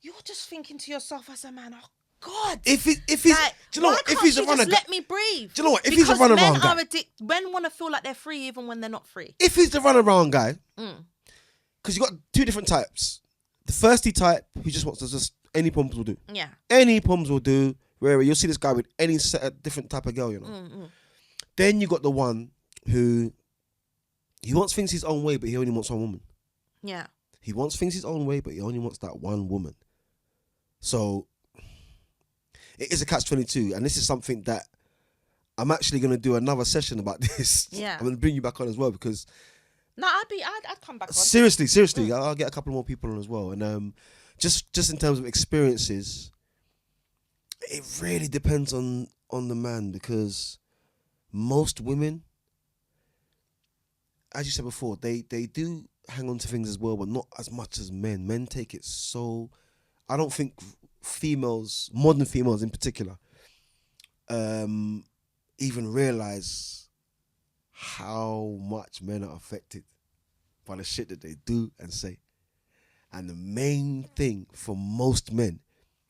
you're just thinking to yourself as a man, oh God. If he's, Like, do you know why what? If can't he's a you runner, just let me breathe? do you know what? If he's a Because runaround guy, men want to feel like they're free even when they're not free. if he's the runaround guy, because you got two different types. The thirsty type who just wants to just any pumps will do. Yeah. Any pumps will do. Where you'll see this guy with any different type of girl, you know. Then you got the one who he wants things his own way, but he only wants one woman. Yeah. He wants things his own way, but he only wants that one woman. So it is a catch-22, and this is something that I'm actually going to do another session about this. Yeah. I'm going to bring you back on as well because No, I'd come back on. seriously, I'll get a couple more people on as well. And just in terms of experiences, it really depends on the man because most women, as you said before, they do hang on to things as well, but not as much as men. Men take it so. I don't think females, modern females in particular, even realize how much men are affected by the shit that they do and say. And the main thing for most men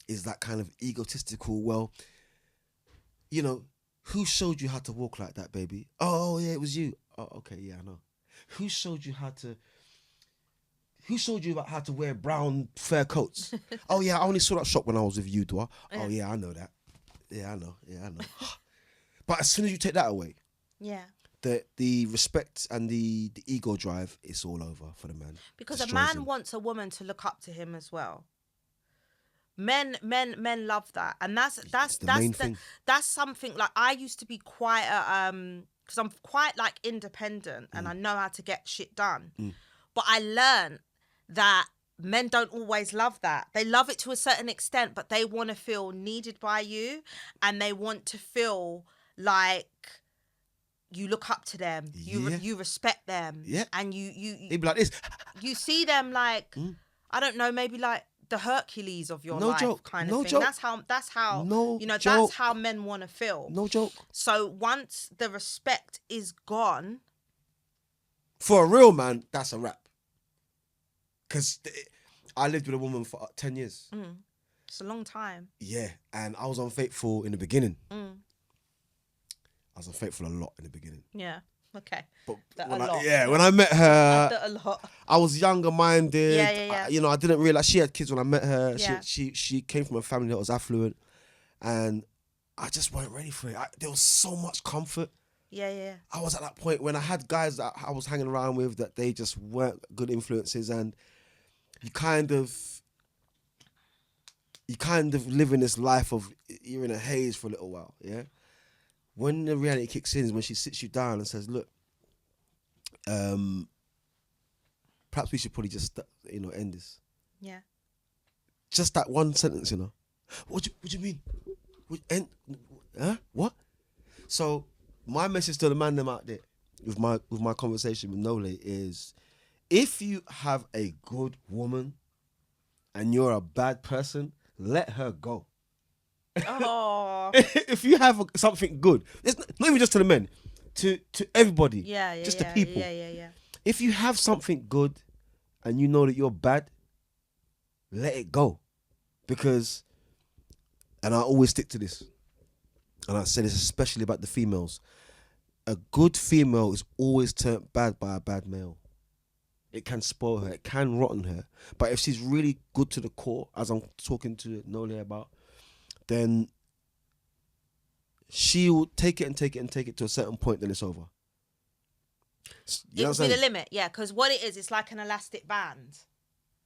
is that kind of egotistical, well, you know, who showed you how to walk like that, baby? Oh, yeah, it was you. Oh, okay, yeah, I know. Who showed you about how to wear brown fur coats? Oh, yeah, I only saw that shop when I was with you, Dwa. Oh, yeah, I know that. Yeah, I know. But as soon as you take that away, Yeah. the respect and the ego drive, it's all over for the man. Because Destroys a man him. wants a woman to look up to him as well. Men love that, and that's the main thing. That's something like I used to be quite because I'm quite like independent and I know how to get shit done. But I learned that men don't always love that. They love it to a certain extent, but they want to feel needed by you, and they want to feel like you look up to them, you respect them, and you They'd be like this. you see them like I don't know, maybe like the Hercules of your No life joke. kind No of thing. joke. That's how No you know joke. that's how men want to feel. No joke. So once the respect is gone, For a real man, that's a wrap. Because I lived with a woman for 10 years. it's a long time. Yeah, and I was unfaithful in the beginning. I was unfaithful a lot in the beginning. Yeah. Okay. But That when a lot. when I met her, That a lot. I was younger minded. Yeah. I didn't realize she had kids when I met her. Yeah. She came from a family that was affluent, and I just weren't ready for it. There was so much comfort. Yeah. I was at that point when I had guys that I was hanging around with that they just weren't good influences, and you kind of live in this life of you're in a haze for a little while, yeah? When the reality kicks in is when she sits you down and says, look, perhaps we should probably just, end this. Yeah. Just that one sentence, What do you mean? What? So my message to the man them out there with my conversation with Nole is, if you have a good woman and you're a bad person, let her go. Oh. If you have something good, it's not even just to the men, to everybody. Just to people. Yeah. If you have something good and you know that you're bad, let it go. Because, and I always stick to this, and I say this especially about the females, a good female is always turned bad by a bad male. It can spoil her, it can rotten her. But if she's really good to the core, as I'm talking to Nole about, then she will take it to a certain point, then it's over. It will be the limit, yeah, because what it is, it's like an elastic band.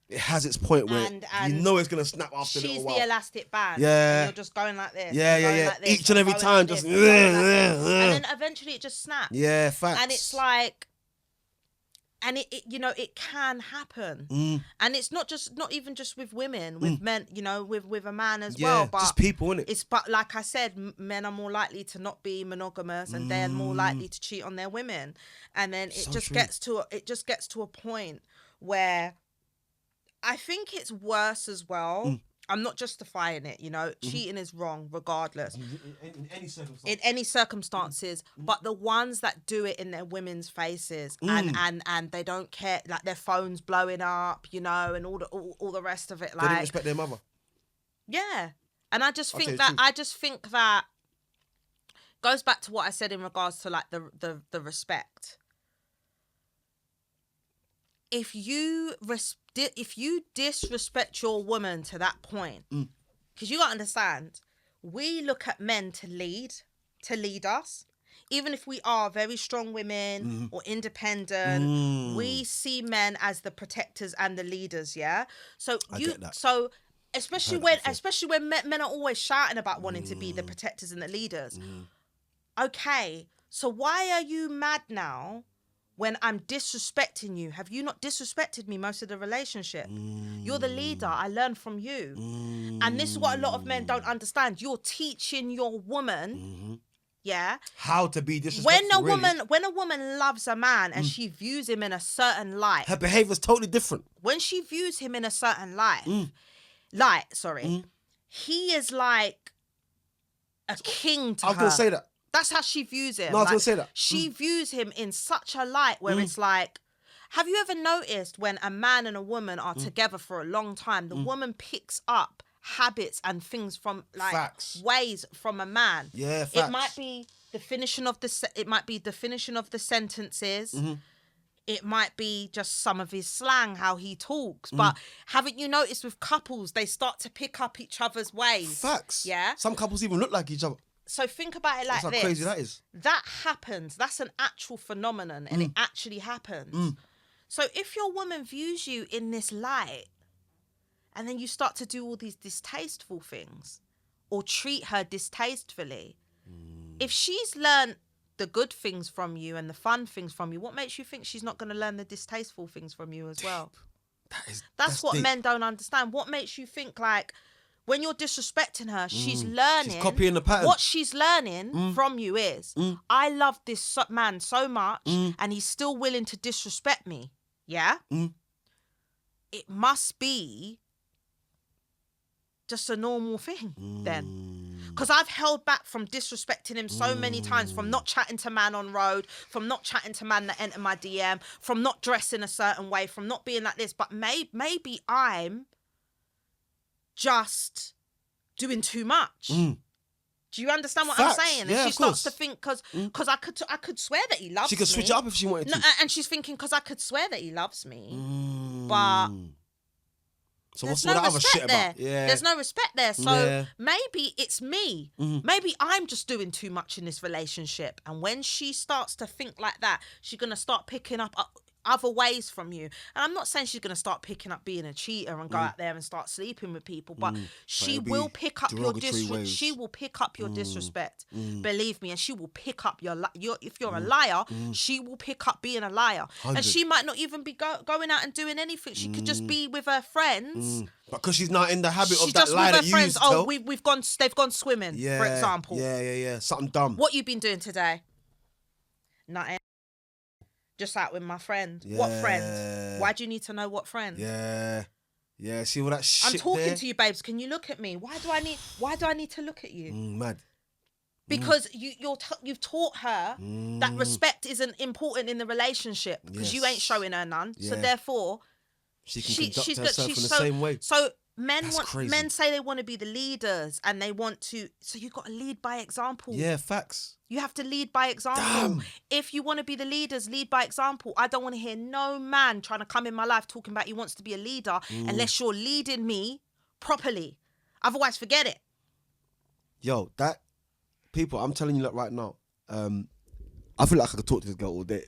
It has its point where and you know it's going to snap after a little while. She's the elastic band. Yeah. And you're just going like this. Yeah. Like this, Each and every going time, like just... this, going like this. And then eventually it just snaps. Yeah, facts. And it's like... And it can happen. And it's not even just with women, with men, with a man as well. But just people, innit? But like I said, men are more likely to not be monogamous, and they're more likely to cheat on their women. And then it just gets to a point where I think it's worse as well. I'm not justifying it, cheating is wrong regardless. In any circumstance. In any circumstances, but the ones that do it in their women's faces and they don't care, like their phone's blowing up, and all the rest of it. They don't respect their mother. Yeah. And I just think that goes back to what I said in regards to like the respect. If you disrespect your woman to that point, because you got to understand, we look at men to lead us. Even if we are very strong women or independent, we see men as the protectors and the leaders. Yeah. So especially when men are always shouting about wanting to be the protectors and the leaders. Okay, so why are you mad now when I'm disrespecting you? Have you not disrespected me most of the relationship? You're the leader. I learned from you. And this is what a lot of men don't understand. You're teaching your woman, how to be disrespectful. When a woman loves a man and she views him in a certain light, her behavior's totally different. When she views him in a certain light, he is like a king to her. I was going to say that. That's how she views him. No, I was going to say that. She views him in such a light where it's like, have you ever noticed when a man and a woman are together for a long time, the woman picks up habits and things from like ways from a man. Yeah, facts. It might be the finishing of the sentences. It might be just some of his slang, how he talks. But haven't you noticed with couples, they start to pick up each other's ways? Facts. Yeah. Some couples even look like each other. So think about it like this. That's how crazy that is. That happens. That's an actual phenomenon and it actually happens. So if your woman views you in this light and then you start to do all these distasteful things or treat her distastefully, if she's learned the good things from you and the fun things from you, what makes you think she's not going to learn the distasteful things from you as well? That's what deep. Men don't understand. What makes you think like when you're disrespecting her, she's learning. She's copying the pattern. What she's learning from you is, I love this man so much and he's still willing to disrespect me. Yeah? It must be just a normal thing then. Because I've held back from disrespecting him so many times, from not chatting to man on road, from not chatting to man that enter my DM, from not dressing a certain way, from not being like this. But maybe I'm just doing too much. Do you understand what Facts. I'm saying? And Yeah, she of starts course. to think, because I could swear that he loves me. She could switch it up if she wanted to. No, and she's thinking, because I could swear that he loves me. But so what's all that other shit there. about? Yeah. There's no respect there. So maybe it's me. Maybe I'm just doing too much in this relationship. And when she starts to think like that, she's going to start picking up other ways from you. And I'm not saying she's going to start picking up being a cheater and go out there and start sleeping with people, but she will pick up your disrespect. She will pick up your disrespect. Believe me, and she will pick up your if you're a liar, she will pick up being a liar. 100. And she might not even be going out and doing anything. She could just be with her friends. But because she's not in the habit of that just lie with her that you friends. used to tell. They've gone swimming, for example. Yeah. Something dumb. What you been doing today? Nothing. Just out with my friend. Yeah. What friend? Why do you need to know what friend? Yeah. See all that shit I'm talking there? to you, babes. Can you look at me? Why do I need to look at you? Mad. Because you've taught her that respect isn't important in the relationship because you ain't showing her none. So therefore, she can conduct herself in the same way. So men say they want to be the leaders and they want to. So you got to lead by example. Yeah, facts. You have to lead by example. Damn. If you want to be the leaders, lead by example. I don't want to hear no man trying to come in my life talking about he wants to be a leader unless you're leading me properly. Otherwise, forget it. Yo, people, I'm telling you that right now. I feel like I could talk to this girl all day.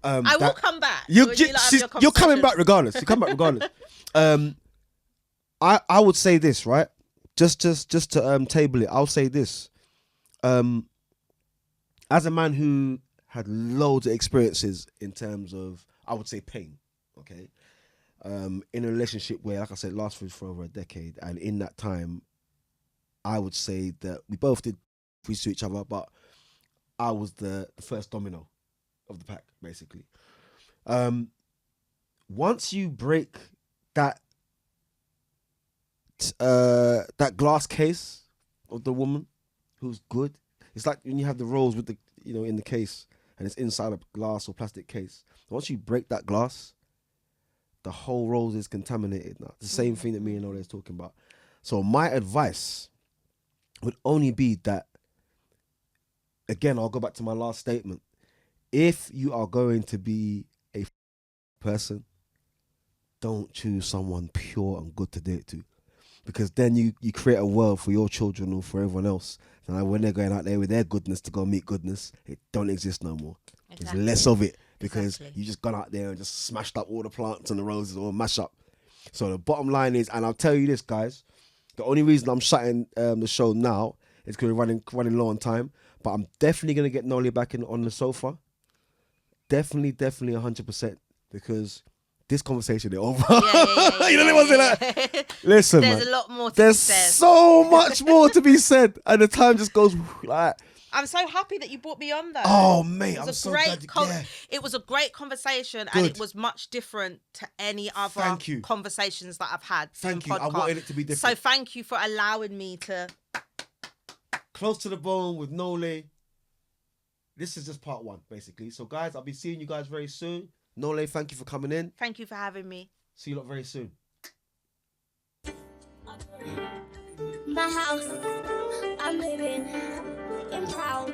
I will come back. You're coming back regardless. You come back regardless. I would say this, right? Just to table it, I'll say this. As a man who had loads of experiences in terms of, I would say, pain, okay? In a relationship where, like I said, lasted for over a decade, and in that time, I would say that we both did things to each other, but I was the first domino of the pack, basically. Once you break that glass case of the woman who's good, it's like when you have the rose with the, in the case and it's inside a glass or plastic case. Once you break that glass, the whole rose is contaminated now. It's the same thing that me and Ole is talking about. So my advice would only be that, again, I'll go back to my last statement. If you are going to be a person, don't choose someone pure and good to date to. Because then you create a world for your children or for everyone else. And when they're going out there with their goodness to go meet goodness, it don't exist no more. Exactly. There's less of it because Exactly. you just gone out there and just smashed up all the plants and the roses or mash up. So the bottom line is, and I'll tell you this, guys, the only reason I'm shutting the show now is because we're running low on time. But I'm definitely going to get Noli back on the sofa. Definitely 100%. Because this conversation is over. Yeah, You know what I'm saying? Like, listen, There's man, a lot more to there's be said. so much more to be said. And the time just goes like... I'm so happy that you brought me on, though. Oh, mate, It was I'm a so great glad. Yeah. It was a great conversation, and Good. it was much different to any other Thank you. conversations that I've had. Thank in you. I podcasts. wanted it to be So different. thank you for allowing me to... Close to the bone with Nole. This is just part 1, basically. So, guys, I'll be seeing you guys very soon. Nole, thank you for coming in. Thank you for having me. See you lot very soon. My house, I'm living in proud.